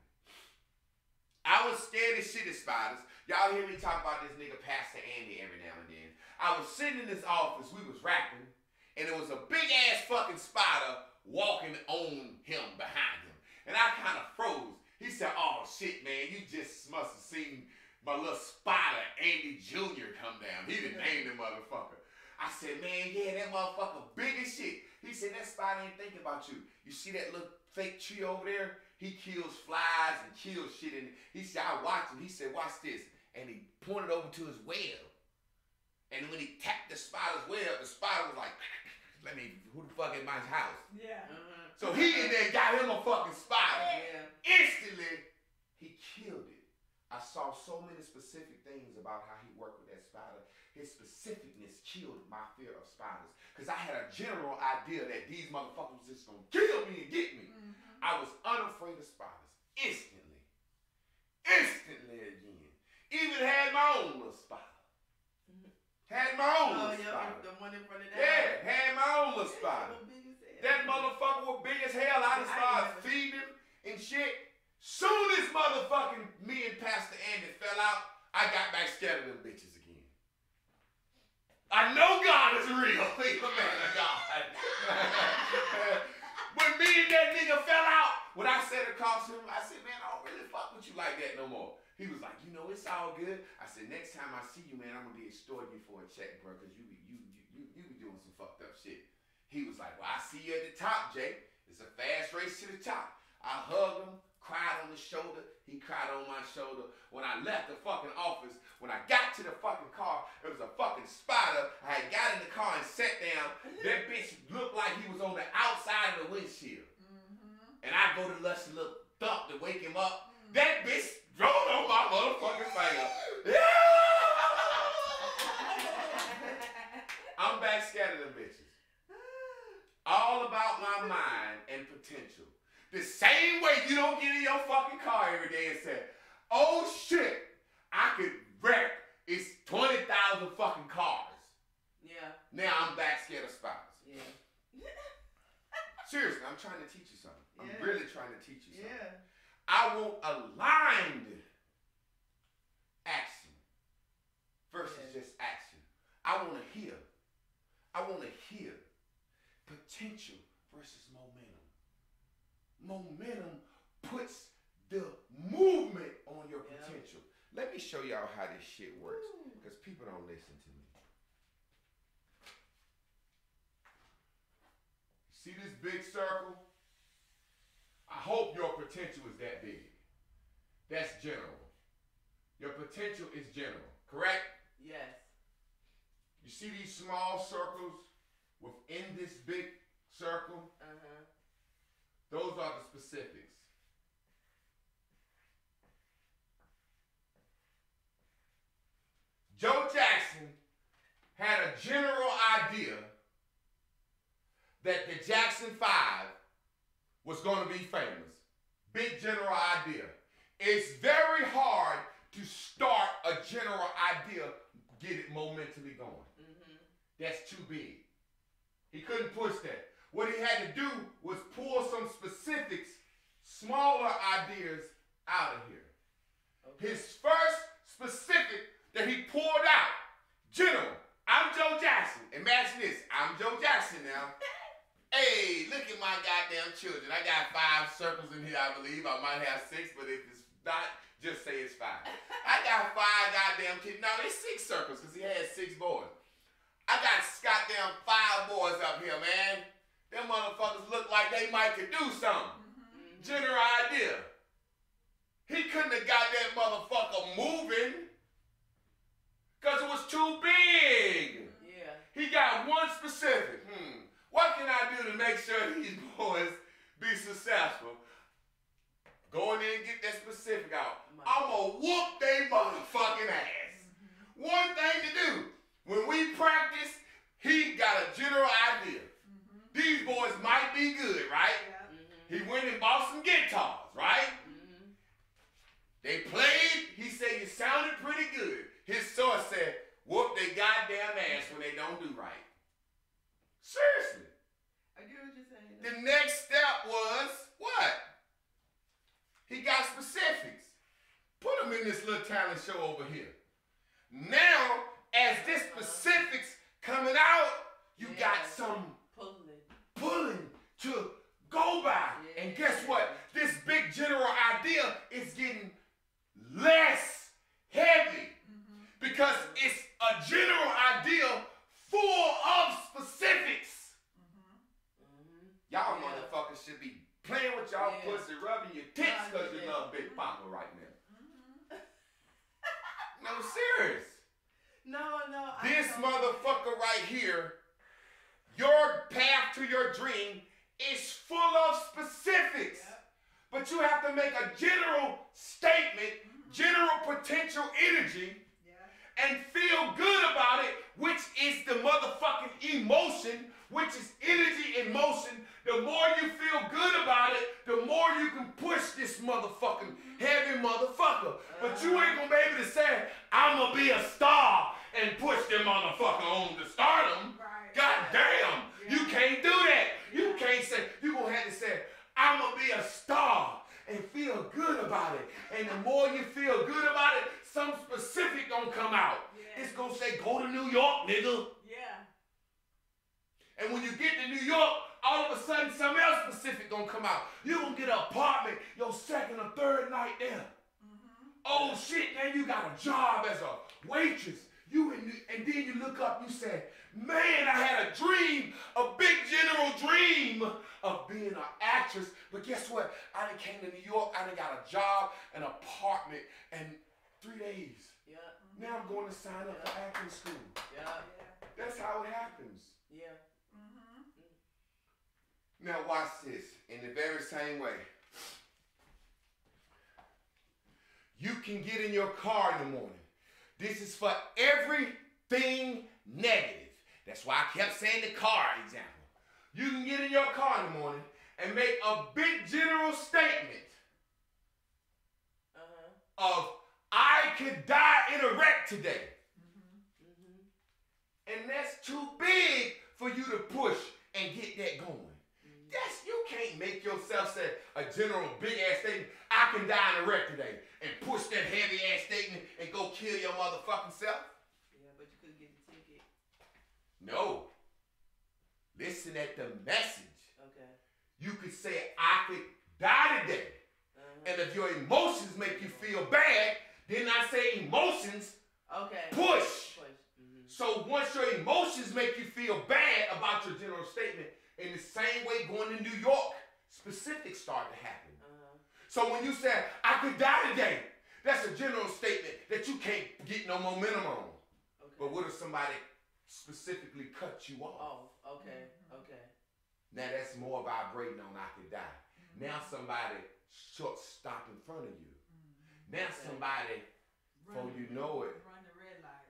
I was scared as shit of spiders. Y'all hear me talk about this nigga Pastor Andy every now and then. I was sitting in his office, we was rapping, and there was a big ass fucking spider walking on him, behind him. And I kind of froze. He said, oh shit, man, you just must have seen my little spider, Andy Jr. come down. He done named the motherfucker. I said, man, yeah, that motherfucker big as shit. He said, that spider ain't thinking about you. You see that little fake tree over there? He kills flies and kills shit. And he said, I watched him. He said, watch this. And he pointed over to his web. And when he tapped the spider's web, the spider was like, who the fuck in my house? Yeah. So he in there got him a fucking spider. Yeah. Instantly, he killed it. I saw so many specific things about how he worked with that spider. His specificness killed my fear of spiders. Because I had a general idea that these motherfuckers was just going to kill me and get me. I was unafraid of spiders. Instantly. Instantly again. Even had my own little spider. Had my own little spider. The one in front of that. Yeah, had my own little spider. That motherfucker was big as hell. I just started feeding him and shit. Soon as motherfucking me and Pastor Andy fell out, I got back scared of them bitches again. I know God is real. He's a man of God. When me and that nigga fell out, when I said across him, I said, man, I don't really fuck with you like that no more. He was like, you know, it's all good. I said, next time I see you, man, I'm gonna be extorting you for a check, bro, because you be doing some fucked up shit. He was like, well, I see you at the top, Jay. It's a fast race to the top. I hugged him, cried on his shoulder. He cried on my shoulder. When I left the fucking office, when I got to the fucking car, it was a fucking spider. I had got in the car and sat down. That bitch looked like he was on the outside of the windshield. And I go to Lush a little thump to wake him up. That bitch rolled on my motherfucking finger. I'm back scared of them bitches. All about my mind and potential. The same way you don't get in your fucking car every day and say, oh shit, I could wreck it's 20,000 fucking cars. Yeah. Now I'm back scared of spiders. Yeah. Seriously, I'm trying to teach you something. I'm really trying to teach you something. Yeah. I want aligned action versus just action. I want to hear. I want to hear potential versus momentum. Momentum puts the movement on your potential. Let me show y'all how this shit works because people don't listen to me. See this big circle? I hope your potential is that big. That's general. Your potential is general, correct? Yes. You see these small circles within this big circle? Those are the specifics. Joe Jackson had a general idea that the Jackson 5 was going to be famous. Big general idea. It's very hard to start a general idea, get it momentarily going. That's too big. He couldn't push that. what he had to do was pull some specifics, smaller ideas out of here. Okay. His first specific that he pulled out, General, I'm Joe Jackson. Imagine this, I'm Joe Jackson now. Hey, look at my goddamn children. I got 5 circles in here, I believe. I might have 6, but if it's not, just say it's 5. I got 5 goddamn kids. No, it's 6 circles because he had 6 boys. I got goddamn 5 boys up here, man. Them motherfuckers look like they might could do something. General idea. He couldn't have got that motherfucker moving because it was too big. Yeah. He got one specific. What can I do to make sure these boys be successful? Go in there and get that specific out. I'ma whoop they motherfucking ass. One thing to do. When we practice, he got a general idea. These boys might be good, right? He went and bought some guitars, right? They played. He said you sounded pretty good. His source said, whoop they goddamn ass when they don't do right. Seriously. I get what you're saying. The next step was what? He got specifics. Put him in this little talent show over here. Now, as this specifics coming out, you got some pulling to go by. And guess what? This big general idea is getting less heavy because it's a general idea full of specifics. Y'all motherfuckers should be playing with y'all pussy, rubbing your tits because you love Big Papa right now. No, serious. No. This motherfucker right here, your path to your dream is full of specifics. But you have to make a general statement, general potential energy, and feel good about it, which is the motherfucking emotion, which is energy in motion. The more you feel good about it, the more you can push this motherfucking heavy motherfucker. But you ain't gonna be able to say, I'm gonna be a star and push them motherfucker on to stardom. God damn, you can't do that. You can't say, you gonna have to say, I'm gonna be a star and feel good about it. And the more you feel good about it, some specific gonna come out. It's gonna say, go to New York, nigga. And when you get to New York, all of a sudden something else specific gonna come out. You gonna get an apartment your second or third night there. Oh shit, now you got a job as a waitress. And then you look up, you say, man, I had a dream, a big general dream of being an actress. But guess what? I done came to New York, I done got a job, an apartment, and 3 days. Now I'm going to sign up for acting school. That's how it happens. Now watch this. In the very same way. You can get in your car in the morning. This is for everything negative. That's why I kept saying the car example. You can get in your car in the morning and make a big general statement of, I could die in a wreck today. And that's too big for you to push and get that going. You can't make yourself say a general big ass statement, I can die in a wreck today, and push that heavy ass statement and go kill your motherfucking self. But you couldn't get the ticket. No. Listen at the message. You could say, I could die today. And if your emotions make you feel bad, then I say emotions push. So once your emotions make you feel bad about your general statement, in the same way going to New York, specifics start to happen. So when you say, I could die today, that's a general statement that you can't get no momentum on. But what if somebody specifically cut you off? Now that's more vibrating on I could die. Now somebody stop in front of you. Now somebody, before you know it,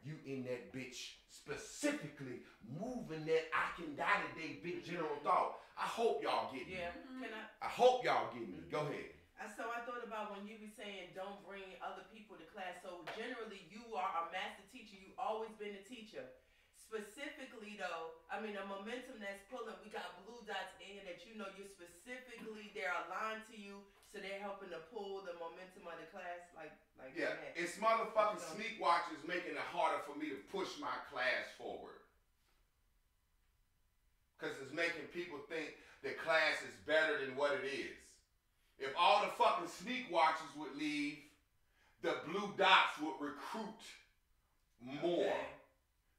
you in that bitch specifically moving that I can die today big general thought. I hope y'all get me. I hope y'all get me. Go ahead. So I thought about when you be saying don't bring other people to class. So generally you are a master teacher. You've always been a teacher. Specifically specifically though, I mean the momentum that's pulling, we got blue dots in here that you know you're specifically, they're aligned to you, so they're helping to pull the momentum of the class, like Yeah, that. it's motherfucking sneak watchers making it harder for me to push my class forward. Because it's making people think that class is better than what it is. If all the fucking sneak watchers would leave, the blue dots would recruit more. Okay.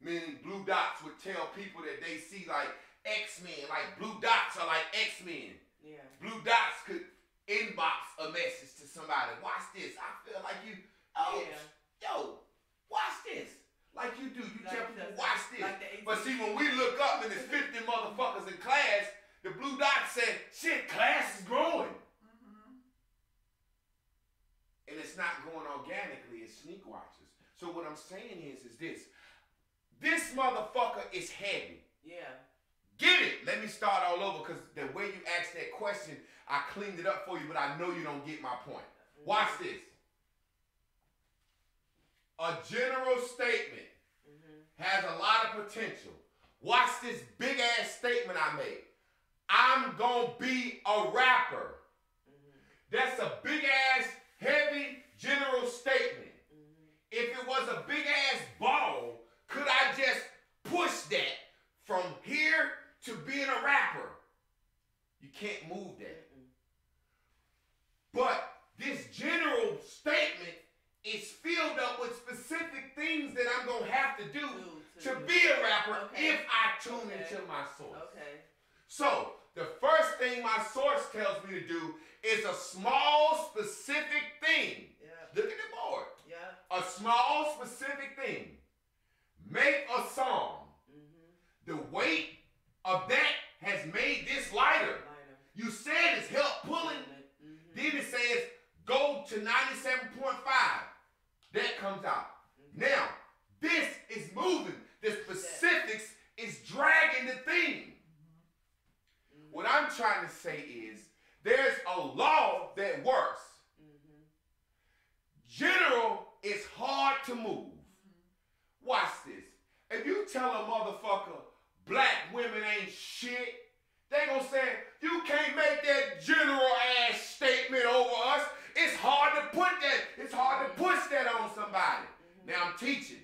Meaning blue dots would tell people that they see like X-Men, like blue dots are like X-Men. Yeah. Blue dots could inbox a message to somebody. Watch this. I feel like you, yo, watch this. Like you do. You Like tell people, the- watch this. like the But see, when we look up and there's 50 motherfuckers in class, the blue dot said, shit, class is growing. And it's not growing organically, it's sneak watchers. So what I'm saying is this motherfucker is heavy. Yeah. Get it. Let me start all over because the way you asked that question, I cleaned it up for you, but I know you don't get my point. Watch this. A general statement has a lot of potential. Watch this big ass statement I made. I'm gonna be a rapper. That's a big ass, heavy, general statement. If it was a big ass ball, could I just push that from here to being a rapper? You can't move that. But this general statement is filled up with specific things that I'm going to have to do to be a rapper if I tune into my source. Okay. So, the first thing my source tells me to do is a small, specific thing. Yeah. Look at the board. Yeah. A small, specific thing. Make a song. The weight of that has made this lighter. You said it's help pulling. Then it says go to 97.5. That comes out. Now, this is moving. The specifics is dragging the thing. What I'm trying to say is there's a law that works. General is hard to move. Watch this. If you tell a motherfucker black women ain't shit, they gonna say, you can't make that general ass statement over us. It's hard to put that, it's hard to push that on somebody. Now I'm teaching.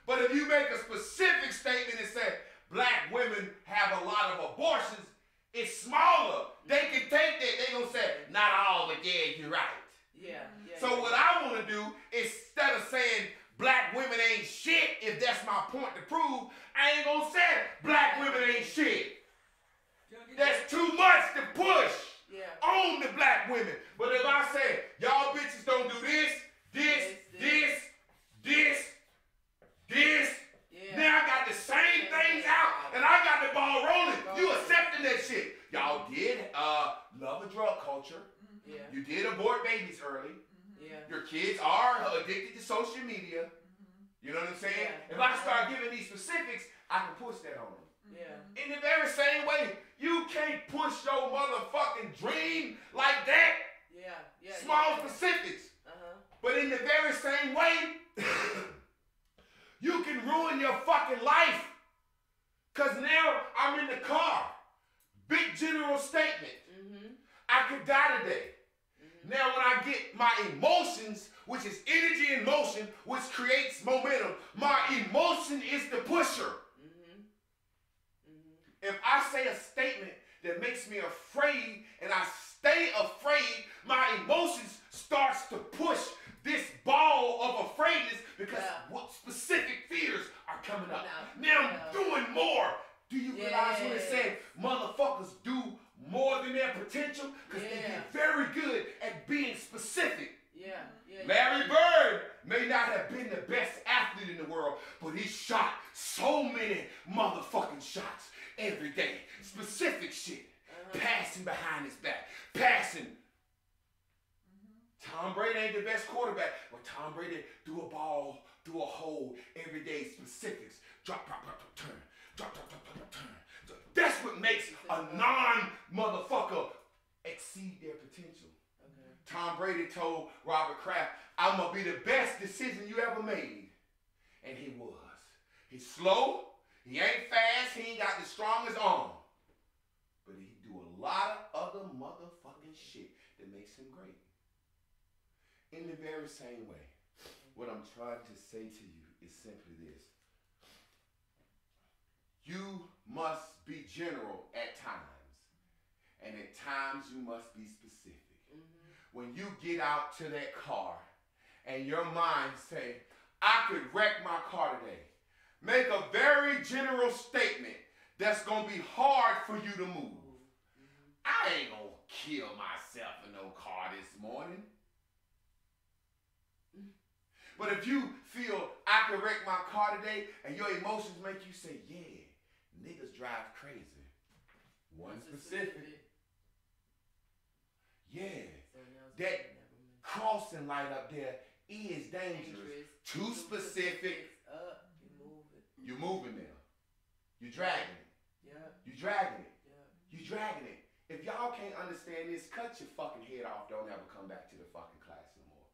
But if you make a specific statement and say, black women have a lot of abortions, it's smaller. They can take that, they gonna say, not all, but yeah, you're right. Yeah. So what I want to do, instead of saying black women ain't shit, if that's my point to prove, I ain't gonna say black women ain't shit. That's too much to push on the black women. But if I say, y'all bitches don't do this, now I got the same things out, and I got the ball rolling. You accepting that shit. Y'all did love a drug culture. You did abort babies early. Your kids are addicted to social media. You know what I'm saying? If I start giving these specifics, I can push that on them. In the very same way, you can't push your motherfucking dream like that. Small specifics. But in the very same way, you can ruin your fucking life. Because now I'm in the car. Big general statement. I could die today. Now when I get my emotions, which is energy in motion, which creates momentum, my emotion is the pusher. If I say a statement that makes me afraid and I stay afraid, my emotions starts to push this ball of afraidness because what specific fears are coming up. Now I'm doing more. Do you realize when it said motherfuckers do more than their potential? Because they get very good at being specific. Larry Bird may not have been the best athlete in the world, but he shot so many motherfucking shots every day. Specific shit. Passing behind his back. Passing. Tom Brady ain't the best quarterback, but Tom Brady threw a ball through a hole every day. Specifics. Drop, drop, drop, drop, turn. Drop, drop, drop, drop, drop, turn. That's what makes a non-motherfucker exceed their potential. Tom Brady told Robert Kraft, I'm going to be the best decision you ever made. And he was. He's slow. He ain't fast. He ain't got the strongest arm. But he do a lot of other motherfucking shit that makes him great. In the very same way, what I'm trying to say to you is simply this. You must be general at times. And at times you must be specific. When you get out to that car and your mind say, I could wreck my car today. Make a very general statement that's going to be hard for you to move. I ain't going to kill myself in no car this morning. But if you feel I could wreck my car today and your emotions make you say, yeah, niggas drive crazy. One specific. Yeah. That crossing light up there is dangerous. Too specific. You're moving there. You're dragging it. You're dragging it. You're dragging it. If y'all can't understand this, cut your fucking head off. Don't ever come back to the fucking class no more.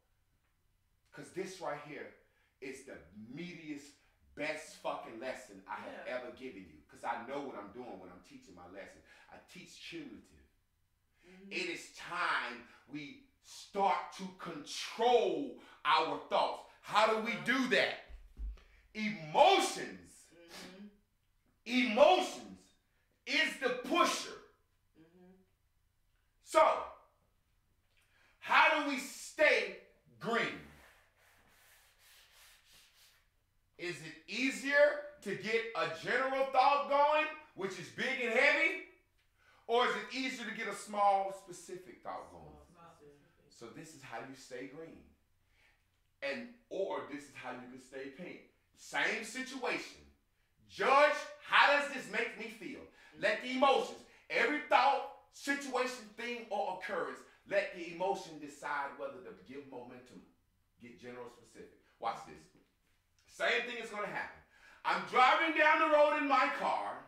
Because this right here is the meatiest, best fucking lesson I have ever given you. Because I know what I'm doing when I'm teaching my lesson. I teach cumulative. It is time we start to control our thoughts. How do we do that? Emotions. Emotions is the pusher. So, how do we stay green? Is it easier to get a general thought going, which is big and heavy? Or is it easier to get a small, specific thought going? So this is how you stay green. Or this is how you can stay pink. Same situation. Judge, how does this make me feel? Let the emotions, every thought, situation, thing, or occurrence, let the emotion decide whether to give momentum, get general specific. Watch this. Same thing is going to happen. I'm driving down the road in my car.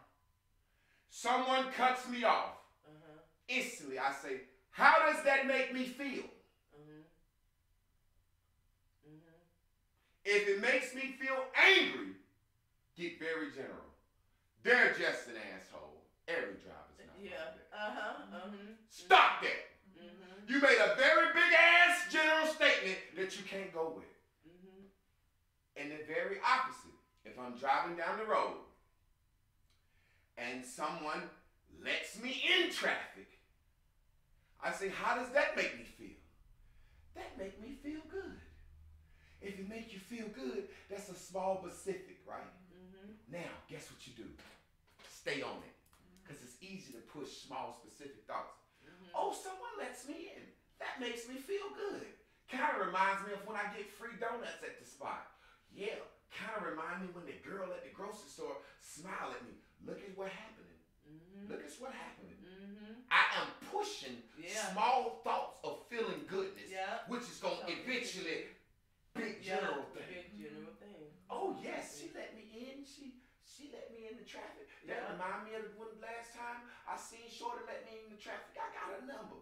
Someone cuts me off. Instantly, I say, how does that make me feel? If it makes me feel angry, get very general. They're just an asshole. Every driver's not like that. Stop that. You made a very big ass general statement that you can't go with. And the very opposite. If I'm driving down the road and someone lets me in traffic, I say, how does that make me feel? That make me feel good. If it make you feel good, that's a small specific, right? Now, guess what you do? Stay on it. Because it's easy to push small specific thoughts. Oh, someone lets me in. That makes me feel good. Kind of reminds me of when I get free donuts at the spot. Yeah, kind of remind me when the girl at the grocery store smiled at me. Look at what happening. Look at what happening. I am pushing small thoughts of feeling goodness, which is going to eventually big general thing. Oh yes, she let me in. She let me in the traffic. That remind me of when last time I seen Shorty let me in the traffic. I got a number.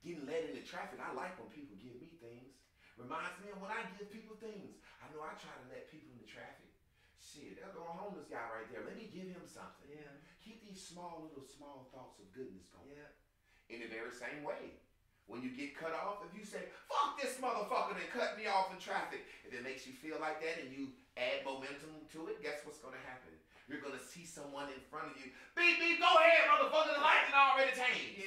Getting let in the traffic, I like when people give me things. Reminds me of when I give people things. I know I try to let people in the traffic. Shit, there's a homeless guy right there. Let me give him something. Keep these small thoughts of goodness going. In the very same way. When you get cut off, if you say, fuck this motherfucker that cut me off in traffic, if it makes you feel like that and you add momentum to it, guess what's going to happen? You're going to see someone in front of you. Beep, beep, go ahead, motherfucker, the lights are already changed.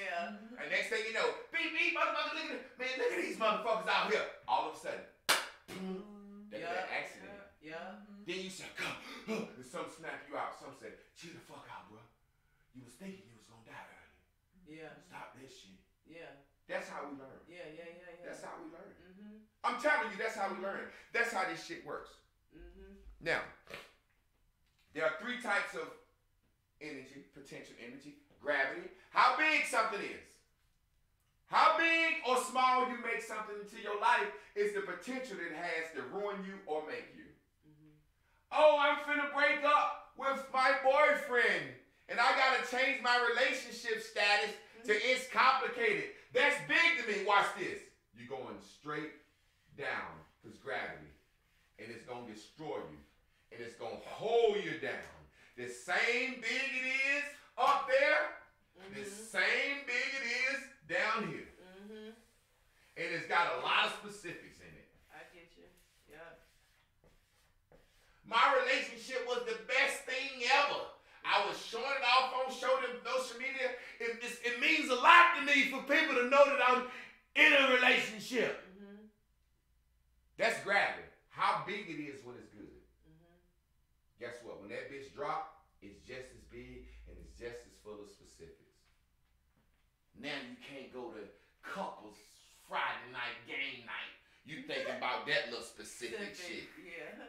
And next thing you know, beep, beep, motherfucker, look at these motherfuckers out here. All of a sudden, that's that accident. Then you say, and some snap you out. Some say, chill the fuck out, bro. You was thinking you was going to die earlier. Stop this shit. That's how we learn. That's how we learn. I'm telling you, that's how we learn. That's how this shit works. Now, there are three types of energy, potential energy. Gravity, how big something is. How big or small you make something into your life is the potential that it has to ruin you or make you. Oh, I'm finna break up with my boyfriend and I gotta change my relationship status to it's complicated. That's big to me. Watch this. You're going straight down because gravity. And it's going to destroy you. And it's going to hold you down. The same big it is up there, the same big it is down here. And it's got a lot of specifics in it. I get you. Yeah. My relationship was the best thing ever. I was showing it off on social media. It means a lot to me for people to know that I'm in a relationship. That's grabbing. How big it is when it's good. Guess what? When that bitch drop, it's just as big and it's just as full of specifics. Now you can't go to couples Friday night game night. You thinking about that little specific shit. Yeah.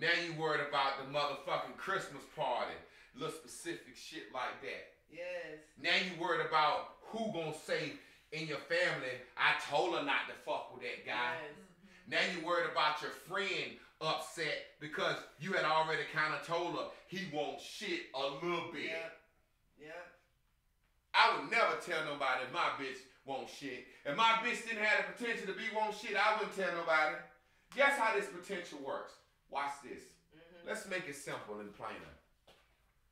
Now you worried about the motherfucking Christmas party. Little specific shit like that. Yes. Now you worried about who gonna say in your family, I told her not to fuck with that guy. Yes. Now you worried about your friend upset because you had already kind of told her he wants shit a little bit. Yeah. I would never tell nobody if my bitch wants shit. If my bitch didn't have the potential to be want shit, I wouldn't tell nobody. Guess how this potential works? Watch this. Let's make it simple and plainer.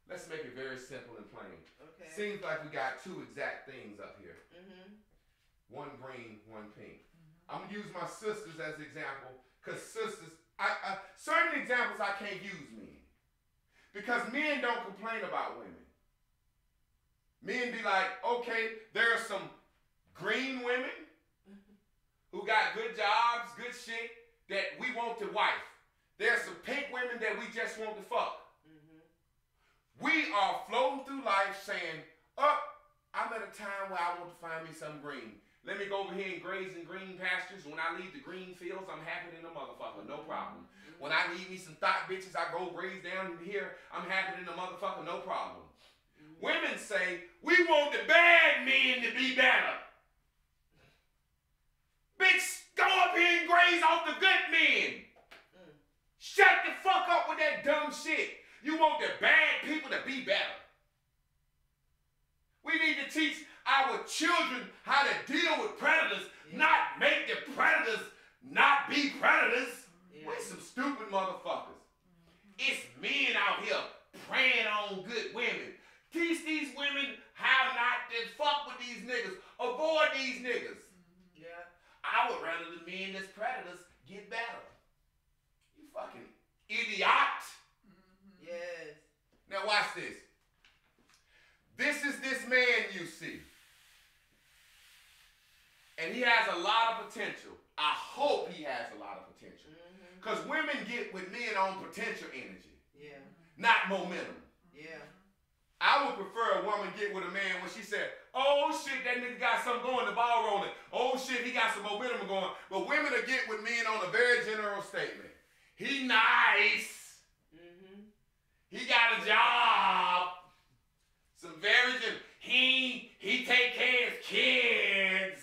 Let's make it very simple and plain. Okay. Seems like we got two exact things up here. One green, one pink. I'm gonna use my sisters as an example, because sisters, certain examples I can't use men. Because men don't complain about women. Men be like, okay, there are some green women who got good jobs, good shit, that we want to wife. There's some pink women that we just want to fuck. We are floating through life saying, I'm at a time where I want to find me some green. Let me go over here and graze in green pastures. When I leave the green fields, I'm happy than a motherfucker, no problem. When I need me some thought bitches, I go graze down here, I'm happy than a motherfucker, no problem. Women say, we want the bad men to be better. Bitch, go up here and graze off the good men. Shut the fuck up with that dumb shit. You want the bad people to be better. We need to teach our children how to deal with predators, not make the predators not be predators. We're some stupid motherfuckers. It's men out here preying on good women. Teach these women how not to fuck with these niggas. Avoid these niggas. I would rather the men that's predators get better. You fucking idiot. Yes. Now watch this. This is this man you see. And he has a lot of potential. I hope he has a lot of potential. Because women get with men on potential energy. Yeah. Not momentum. Yeah. I would prefer a woman get with a man when she said, oh shit, that nigga got something going, the ball rolling. Oh shit, he got some momentum going. But women will get with men on a very general statement. He nice. He got a job. Some very general. He take care of his kids.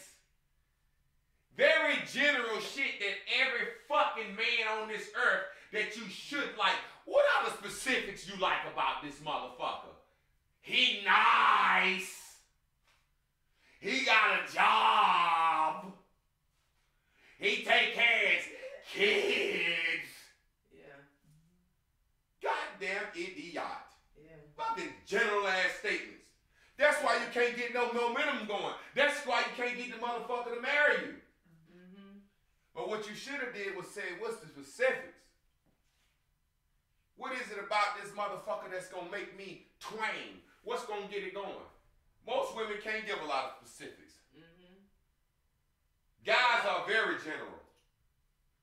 Very general shit that every fucking man on this earth that you should like. What are the specifics you like about this motherfucker? He nice. He got a job. He take care of his kids. Yeah. Goddamn idiot. Yeah. Fucking general ass statements. That's why you can't get no momentum going. That's why you can't get the motherfucker to marry you. But what you should have did was say, what's the specifics? What is it about this motherfucker that's gonna make me twang? What's gonna get it going? Most women can't give a lot of specifics. Guys are very general.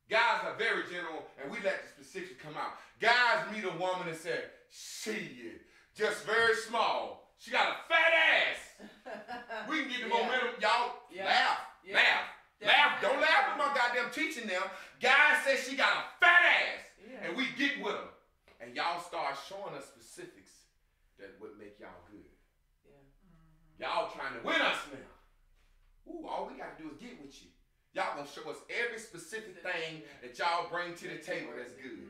Guys are very general, and we let the specifics come out. Guys meet a woman and say, shit, just very small. She got a fat ass. We can get the momentum. Y'all laugh. Laugh. Don't laugh at my goddamn teaching now. Guy says she got a fat ass. And we get with her. And y'all start showing us specifics that would make y'all good. Y'all trying to win us now. Ooh, all we got to do is get with you. Y'all gonna show us every specific thing that y'all bring to the table that's good.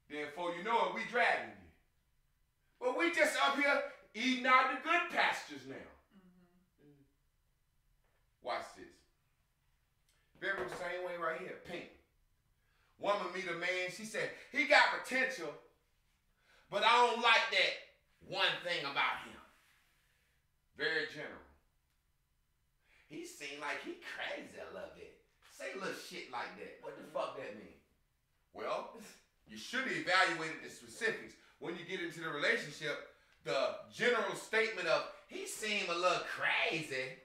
Then before you know it, we dragging you. But we just up here eating out the good pastures now. Watch this. Very same way right here, pink. Woman meet a man, she said, he got potential, but I don't like that one thing about him. Very general. He seemed like he crazy a little bit. Say little shit like that. What the fuck that mean? Well, you should have evaluated the specifics. When you get into the relationship, the general statement of he seemed a little crazy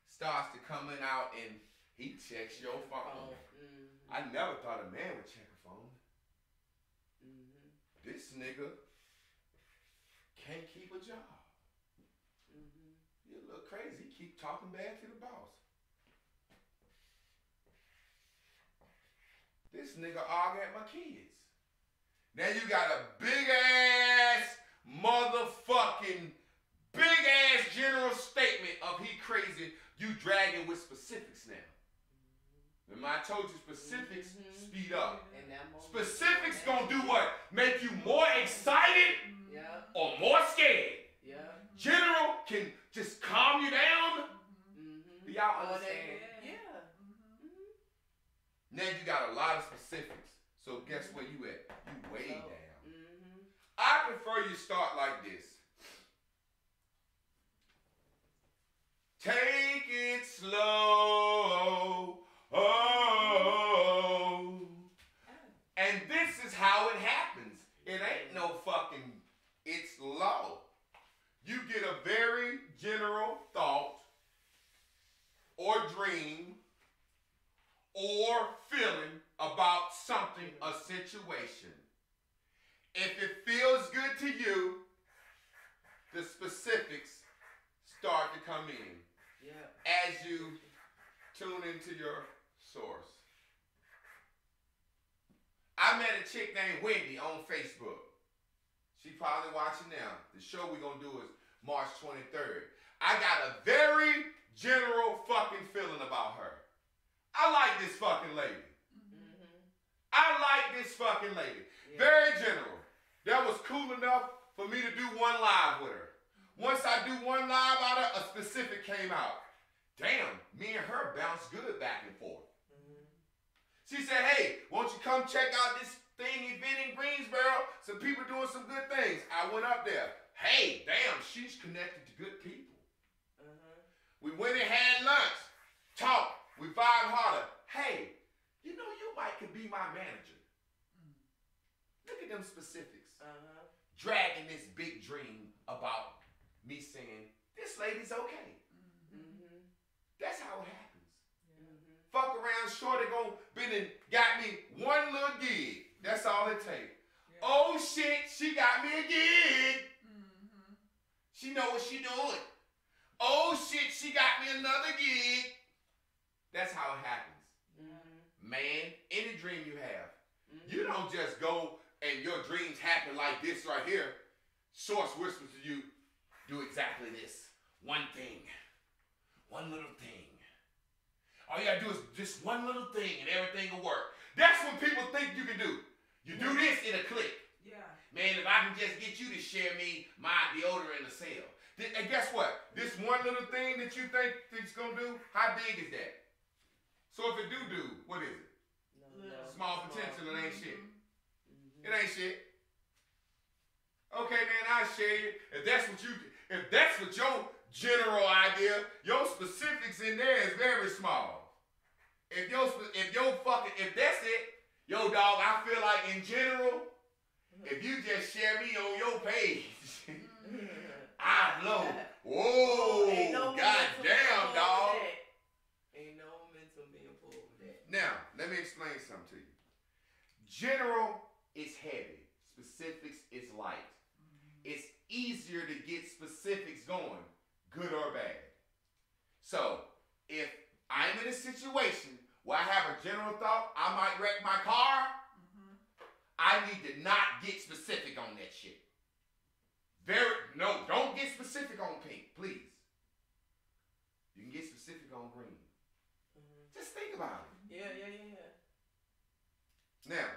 starts to coming out, and he checks your phone. I never thought a man would check a phone. This nigga can't keep a job. You're a little crazy. He keep talking bad to the boss. This nigga argue at my kids. Now you got a big ass motherfucking big ass general statement of he crazy. You dragging with specifics now. Remember I told you specifics speed up. Specifics gonna do what? Make you more excited or more scared. General can just calm you down. Do y'all understand? Now you got a lot of specifics. So guess where you at? You way down. I prefer you start like this. Take it slow. Oh. And this is how it happens. It ain't no fucking, it's low. You get a very general thought or dream or feeling about something, a situation. If it feels good to you, the specifics start to come in as you tune into your source. I met a chick named Wendy on Facebook. She probably watching now. The show we're going to do is March 23rd. I got a very general fucking feeling about her. I like this fucking lady. I like this fucking lady. Very general. That was cool enough for me to do one live with her. Once I do one live out of her, a specific came out. Damn, me and her bounced good back and forth. She said, hey, won't you come check out this event in Greensboro? Some people doing some good things. I went up there. Hey, damn, she's connected to good people. We went and had lunch, talked, we vibed harder. Hey, you know you might could be my manager. Look at them specifics. Dragging this big dream about me saying, this lady's okay. That's how it happens. Fuck around, shorty been and got me one little gig. That's all it takes. Oh shit, she got me a gig. She know what she doing. Oh shit, she got me another gig. That's how it happens. Man, any dream you have, you don't just go and your dreams happen like this right here. Source whispers to you, do exactly this. One thing. One little thing. All you gotta do is just one little thing and everything will work. That's what people think you can do. You do this, it'll click. Man, if I can just get you to share me my deodorant in the sale. And guess what? This one little thing that you think it's gonna do, how big is that? So if it do, what is it? Small potential, it ain't shit. It ain't shit. Okay, man, I'll share you. If that's what your general idea, your specifics in there is very small. If that's it, yo dog, I feel like in general, if you just share me on your page, I blow. Whoa, goddamn, dog. Ain't no momentum being pulled with that. Now, let me explain something to you. General is heavy. Specifics is light. It's easier to get specifics going, good or bad. So, if I'm in a situation where I have a general thought, I might wreck my car, I need to not get specific on that shit. Don't get specific on pink, please. You can get specific on green. Just think about it. Yeah. Now,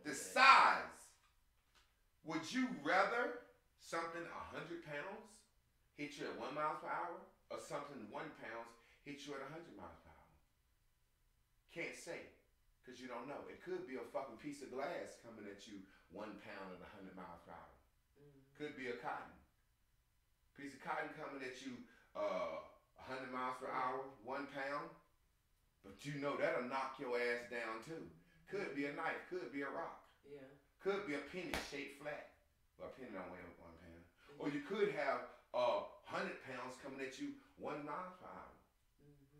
the size. Would you rather something 100 pounds hit you at 1 mile per hour or something 1 pound hit you at 100 miles per hour? Can't say. Because you don't know. It could be a fucking piece of glass coming at you 1 pound at 100 miles per hour. Could be a cotton. Piece of cotton coming at you 100 miles per hour, 1 pound. But you know that'll knock your ass down too. Could be a knife, could be a rock. Yeah. Could be a penny shaped flat. Well, a penny don't weigh 1 pound. Or you could have 100 pounds coming at you 1 mile per hour.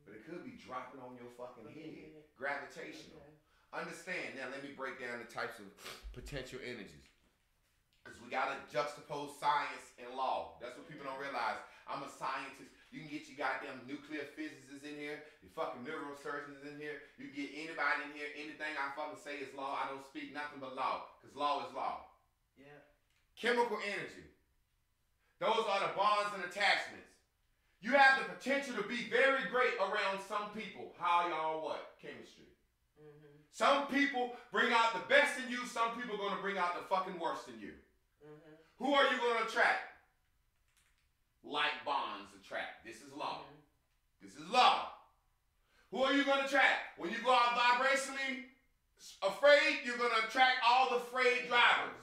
But it could be dropping on your fucking head. Gravitational. Understand, now let me break down the types of potential energies. Because we got to juxtapose science and law. That's what people don't realize. I'm a scientist. You can get your goddamn nuclear physicists in here, your fucking neurosurgeons in here. You can get anybody in here. Anything I fucking say is law. I don't speak nothing but law. Because law is law. Yeah. Chemical energy. Those are the bonds and attachments. You have the potential to be very great around some people. How y'all what? Chemistry. Some people bring out the best in you. Some people are going to bring out the fucking worst in you. Who are you going to attract? Like bonds attract. This is law. This is law. Who are you going to attract? When you go out vibrationally afraid, you're going to attract all the afraid drivers.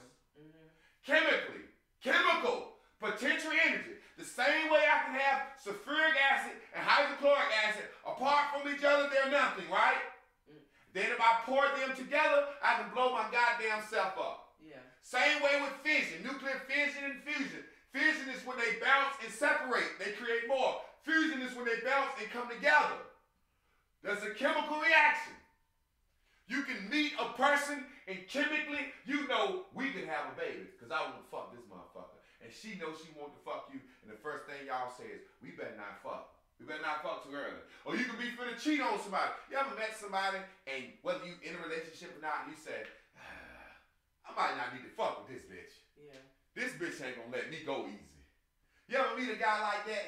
Chemically. Chemical. Potential energy. The same way I can have sulfuric acid and hydrochloric acid apart from each other, they're nothing, right? Then if I pour them together, I can blow my goddamn self up. Yeah. Same way with fission, nuclear fission and fusion. Fission is when they bounce and separate. They create more. Fusion is when they bounce and come together. There's a chemical reaction. You can meet a person and chemically, you know we could have a baby. Because I want to fuck this motherfucker. And she knows she wants to fuck you. And the first thing y'all say is, we better not fuck. We better not fuck too early. Or you can be finna cheat on somebody. You ever met somebody and whether you in a relationship or not, you say, I might not need to fuck with this bitch. Yeah. This bitch ain't gonna let me go easy. You ever meet a guy like that?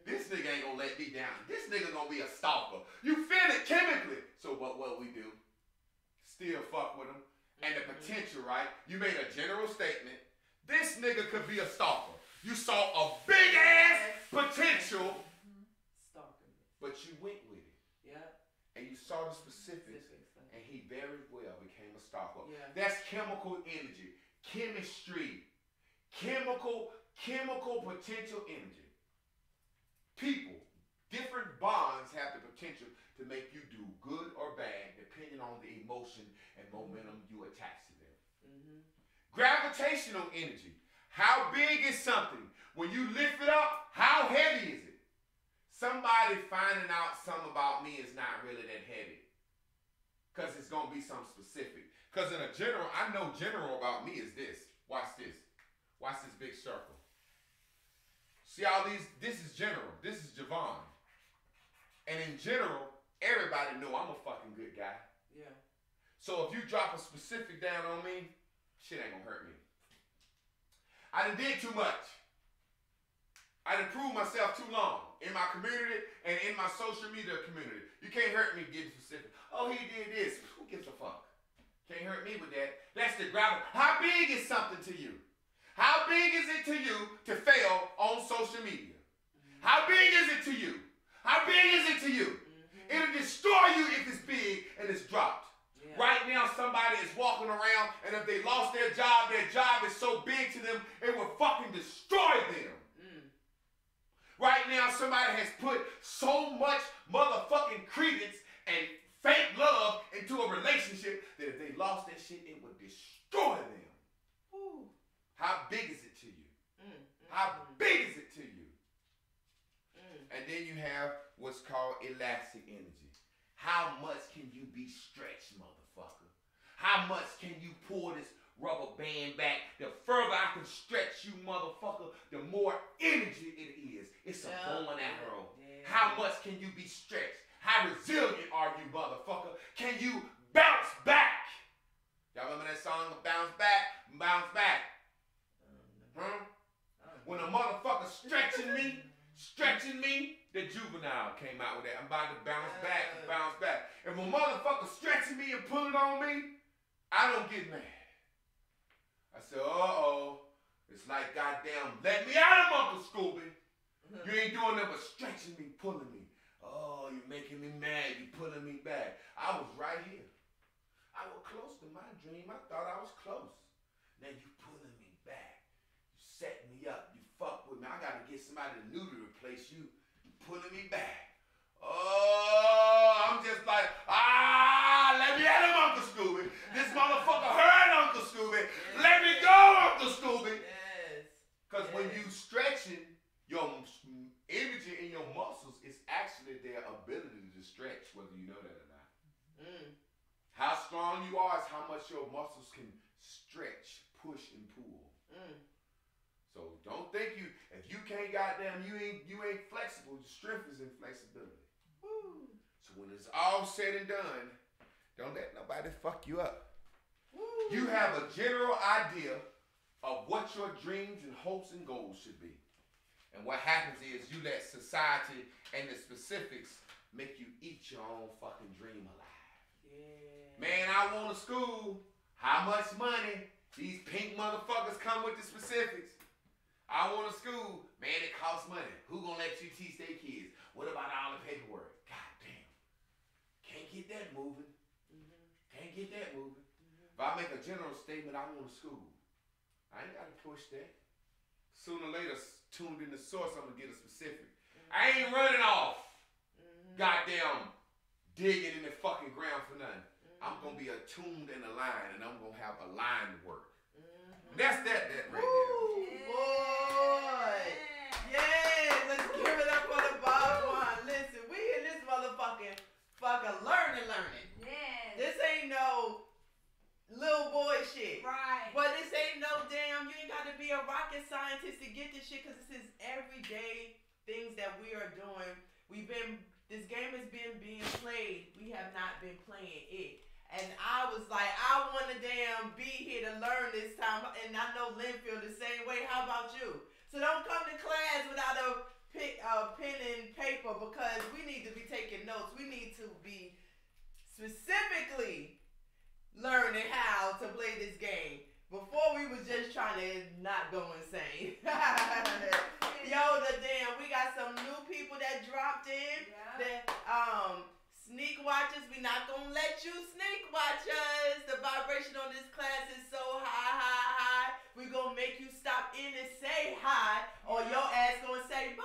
This nigga ain't gonna let me down. This nigga gonna be a stalker. You feel it chemically. So what we do? Still fuck with him. And the potential, right? You made a general statement. This nigga could be a stalker. You saw a big ass potential. But you went with it. Yeah. And you saw the specifics. And he very well became a stalker. Yeah. That's chemical energy. Chemistry. Chemical potential energy. People. Different bonds have the potential to make you do good or bad depending on the emotion and momentum you attach to them. Gravitational energy. How big is something? When you lift it up, how heavy is it? Somebody finding out something about me is not really that heavy. Because it's going to be something specific. Because in a general, I know general about me is this. Watch this. Watch this big circle. See all these? This is general. This is Javon. And in general, everybody know I'm a fucking good guy. Yeah. So if you drop a specific down on me, shit ain't going to hurt me. I done did too much. I done proved myself too long in my community and in my social media community. You can't hurt me getting specific. Oh, he did this. Who gives a fuck? Can't hurt me with that. That's the gravel. How big is something to you? How big is it to you to fail on social media? How big is it to you? How big is it to you? It'll destroy you if it's big and it's dropped. Yeah. Right now, somebody is walking around, and if they lost their job is so big to them, it will fucking destroy them. Right now, somebody has put so much motherfucking credence and fake love into a relationship that if they lost that shit, it would destroy them. Ooh. How big is it to you? How big is it to you? And then you have what's called elastic energy. How much can you be stretched, motherfucker? How much can you pull this rubber band back? The further I can stretch you, motherfucker, the more energy it is. It's a bow and arrow. Yeah. How much can you be stretched? How resilient are you, motherfucker? Can you bounce back? Y'all remember that song, Bounce Back? Bounce Back. Huh? When a motherfucker stretching me, the Juvenile came out with that. I'm about to bounce back, bounce back. If a motherfucker stretching me and pulling on me, I don't get mad. I said, uh-oh. It's like, goddamn, let me out of Uncle Scooby. You ain't doing nothing but stretching me, pulling me. Oh, you're making me mad. You're pulling me back. I was right here. I was close to my dream. I thought I was close. Now you pulling me back. You set me up. You fuck with me. I got to get somebody new to replace you. You pulling me back. Oh, I'm just like, let me at him, Uncle Scooby. This motherfucker heard Uncle Scooby. Let me go, Uncle Scooby. Yes. Because when you stretching, your energy in your muscles is actually their ability to stretch, whether you know that or not. How strong you are is how much your muscles can stretch, push, and pull. So don't think if you can't goddamn, you ain't flexible. The strength is in flexibility. Woo. So when it's all said and done, don't let nobody fuck you up. Woo. You have a general idea of what your dreams and hopes and goals should be. And what happens is you let society and the specifics make you eat your own fucking dream alive. Yeah. Man, I want a school. How much money? These pink motherfuckers come with the specifics. I want a school. Man, it costs money. Who gonna let you teach their kids? What about all the paperwork? God damn. Can't get that moving. Can't get that moving. If I make a general statement, I want a school. I ain't gotta push that. Sooner or later, tuned in the source, I'm gonna get a specific. I ain't running off. Goddamn digging in the fucking ground for nothing. I'm gonna be attuned and aligned, and I'm gonna have aligned work. That's that right Ooh, there. Boy. Yeah, let's give it up for the Bhagwan. Listen, we in this motherfucking learning. Yes. This ain't no little boy shit. Right. But this ain't no damn, you ain't got to be a rocket scientist to get this shit, because this is everyday things that we are doing. This game has been being played. We have not been playing it. And I was like, I want to damn be here to learn this time. And I know Lynn feel the same way. How about you? So don't come to class without a pen and paper, because we need to be taking notes. We need to be specifically learning how to play this game. Before we was just trying to not go insane. We got some new people that dropped in. Yeah. Sneak watchers, we not gonna let you sneak watch us. The vibration on this class is so high. We gonna make you stop in and say hi, or your ass gonna say bye.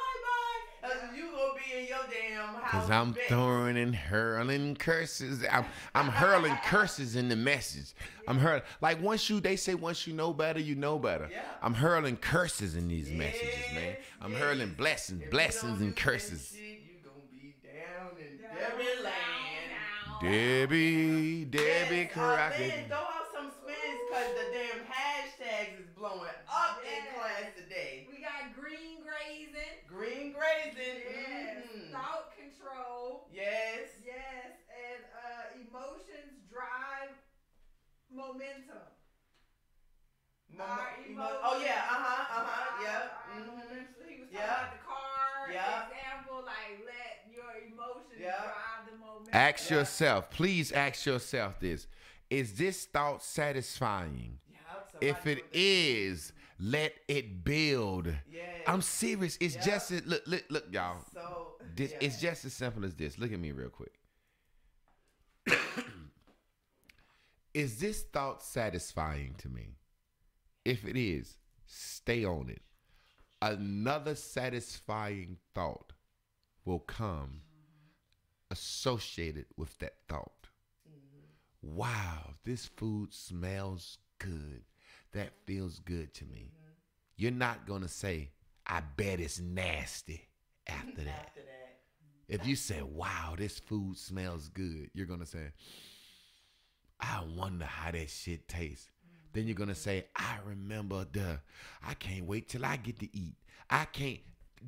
You gonna be in your damn house. Cause I'm throwing and hurling curses. I'm hurling curses in the message. I'm hurling, like they say once you know better, you know better. Yeah. I'm hurling curses in these messages, man. I'm hurling blessings and curses. Debbie Land. Debbie Crockett. Throw out some spins, because the damn hashtags is blowing up in class today. We got green grazing. Yes. Thought control. Yes. And emotions drive momentum. Oh yeah. Yeah. He was talking about the car example, like let your emotions Yeah. drive the momentum. Ask yourself, please ask yourself this. Is this thought satisfying? If it is, let it build. Yes. I'm serious. It's just look, y'all. So It's just as simple as this. Look at me real quick. Is this thought satisfying to me? If it is, stay on it. Another satisfying thought will come associated with that thought. Wow, this food smells good. That feels good to me. You're not going to say, I bet it's nasty after that. If you say, wow, this food smells good, you're going to say, I wonder how that shit tastes. Then you're going to say, I remember I can't wait till I get to eat.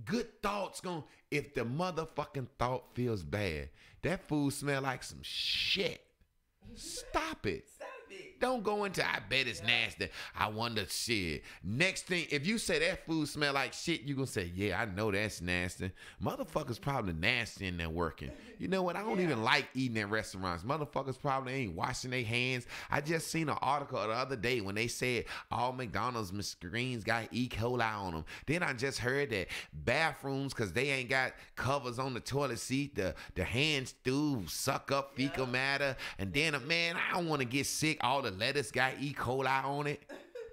Good thoughts if the motherfucking thought feels bad, that food smell like some shit. Stop it. Don't go into, I bet it's nasty. I wonder, shit. Next thing, if you say that food smell like shit, you gonna say, yeah, I know that's nasty. Motherfuckers probably nasty in there working. You know what? I don't even like eating at restaurants. Motherfuckers probably ain't washing their hands. I just seen an article the other day when they said all McDonald's screens got E. coli on them. Then I just heard that bathrooms, because they ain't got covers on the toilet seat, the hands do suck up fecal matter. And then, man, I don't want to get sick. All the lettuce got E. coli on it.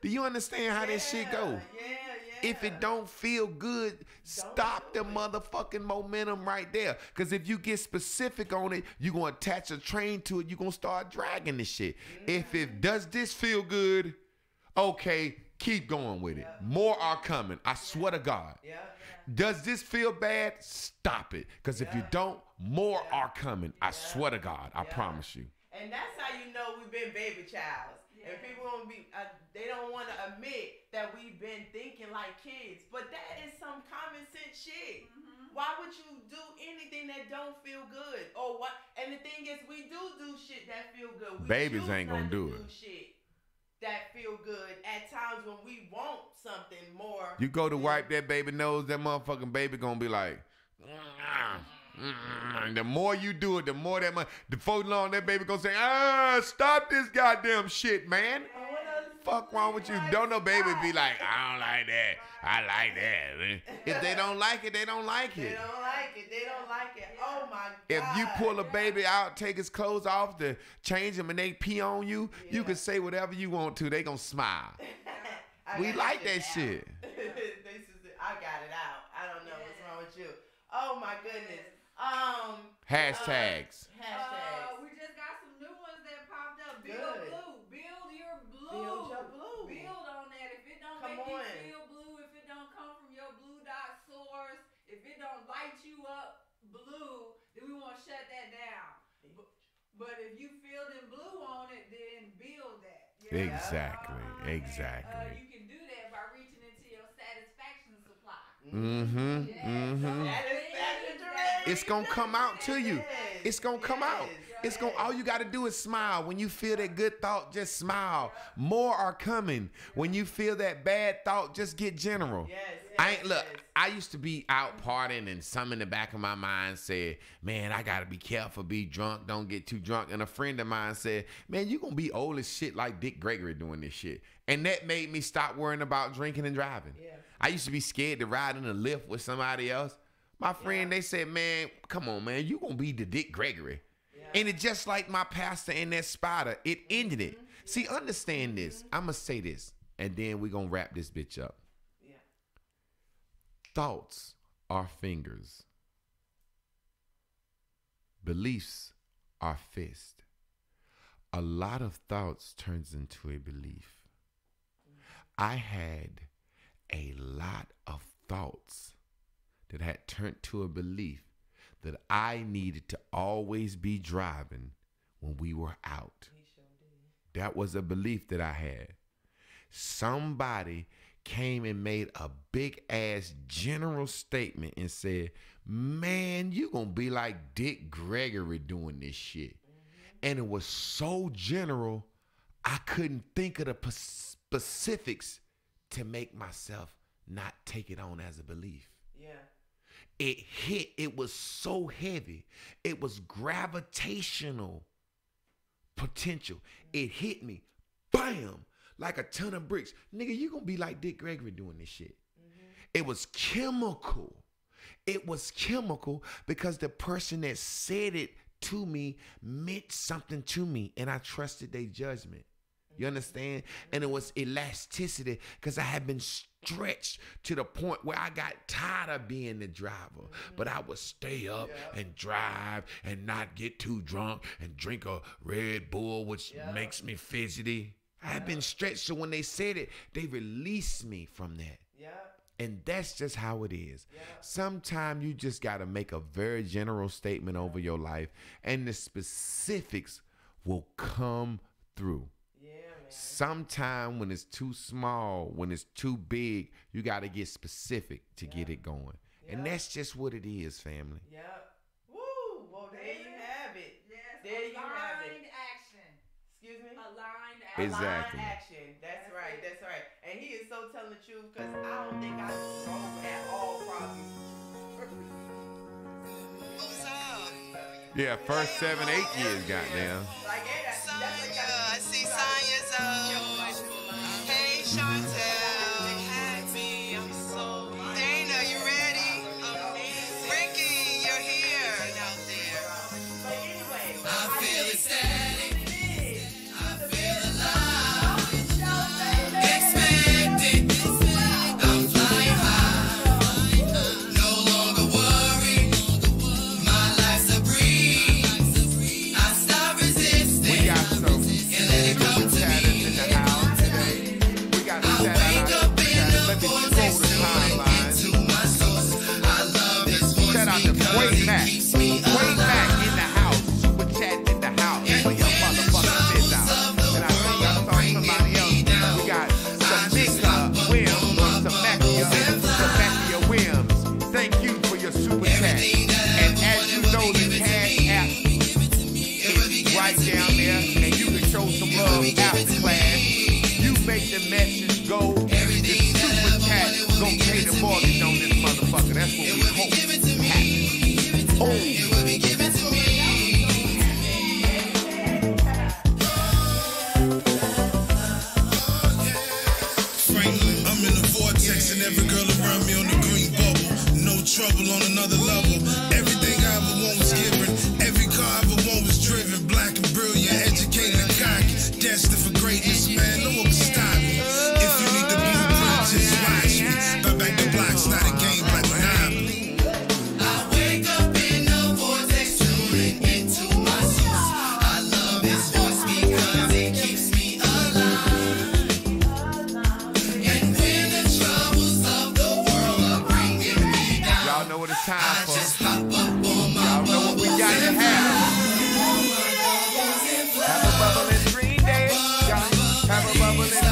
Do you understand how that shit go? If it don't feel good, stop the motherfucking momentum right there. Because if you get specific on it, you're going to attach a train to it. You're going to start dragging this shit. If it does this feel good, okay, keep going with it. More are coming. I swear to God. Does this feel bad? Stop it. Because if you don't, more are coming. I swear to God. I promise you. And that's how you know we've been baby childs. And people won't be, they don't want to admit that we've been thinking like kids. But that is some common sense shit. Why would you do anything that don't feel good? Or what? And the thing is, we do shit that feel good. Babies ain't gonna do it. Shit that feel good at times when we want something more. You go to wipe that baby nose, that motherfucking baby gonna be like, the more you do it, the more that the folks long that baby gonna say, stop this goddamn shit, man. Fuck wrong with you? Don't no baby be like, I don't like that. I like that. Man. If they don't like it, they don't like it. They don't like it. They don't like it. Oh my God. If you pull a baby out, take his clothes off to change him, and they pee on you, you can say whatever you want to. They gonna smile. We like that shit. I got it out. I don't know what's wrong with you. Oh my goodness. Hashtags. We just got some new ones that popped up. Build blue. Build your blue. Build your blue. Build on that. If it don't make you feel blue, if it don't come from your blue dot source, if it don't light you up blue, then we want to shut that down. But if you feel them blue on it, then build that. Exactly. You can do that by reaching into your satisfaction supply. It's gonna come out to you. It's gonna come out. It's gonna. All you gotta do is smile. When you feel that good thought, just smile. More are coming. When you feel that bad thought, just get general. I used to be out partying, and some in the back of my mind said, man, I gotta be careful, be drunk, don't get too drunk. And a friend of mine said, man, you gonna be old as shit like Dick Gregory doing this shit. And that made me stop worrying about drinking and driving. I used to be scared to ride in a lift with somebody else. My friend, they said, man, come on, man, you gonna be the Dick Gregory. And it just like my pastor and that spider, it ended it. See, understand this. I'm gonna say this, and then we gonna wrap this bitch up. Thoughts are fingers. Beliefs are fists. A lot of thoughts turns into a belief. I had a lot of thoughts that had turned to a belief that I needed to always be driving when we were out. That was a belief that I had. Somebody came and made a big ass general statement and said, man, you gonna be like Dick Gregory doing this shit. And it was so general, I couldn't think of the specifics to make myself not take it on as a belief. It hit, it was so heavy. It was gravitational potential. It hit me, bam, like a ton of bricks. Nigga, you gonna be like Dick Gregory doing this shit. It was chemical. It was chemical because the person that said it to me meant something to me, and I trusted their judgment. You understand? And it was elasticity because I had been stretched to the point where I got tired of being the driver. But I would stay up and drive and not get too drunk and drink a Red Bull, which makes me fidgety. I had been stretched, so when they said it, they released me from that. And that's just how it is. Sometimes you just got to make a very general statement over your life, and the specifics will come through. Sometimes when it's too small, when it's too big, you got to get specific to get it going. And that's just what it is, family. Woo! Well, there you have it. There you have it. Aligned action. Excuse me? Aligned Exactly. Action. That's right. That's right. And he is so telling the truth because I don't think I drove at all probably. Yeah, first 7, 8 years, goddamn. Like, yeah, that's I see Sonya's hey, Chantel. Happy. I'm so. Dana, you ready? Ricky, you're here. Out there. But anyway, I feel ecstatic. I feel alive. Expected. I'm flying high. No longer worried. My life's a breeze. I stop resisting. We got some super chatters in the house today. We got some chatters. Let me scroll the timeline. Shout out to Quay Mac. Quay Mac in the house. Super chat in the house. For your motherfucking shit out. And I think I saw somebody else. We got Samika Williams, Samachia Williams. Thank you for your super chat. And as you know, the Cash App is right down there. And you can show some love after class. You make the message go. The super chat gonna pay the mortgage on this motherfucker. That's what we hope happens. Oh. Franklin, I'm in a vortex and every girl around me on the green bubble. No trouble on another level. Everything I ever want was given. Every car I ever want was driven. Black and brilliant, educated and cocky. Destined for greatness, man. No one can stop me. If you need the blueprint, just watch me. Back the block's not a game like Monopoly. I wake up in the vortex, tuning into my source. I love his voice because it keeps me alive. And when the troubles of the world are bringing me down, Y'all know what it's time I for. just hop up on my Y'all know what we got to have. Have a bubble in Green Day. Have a bubble in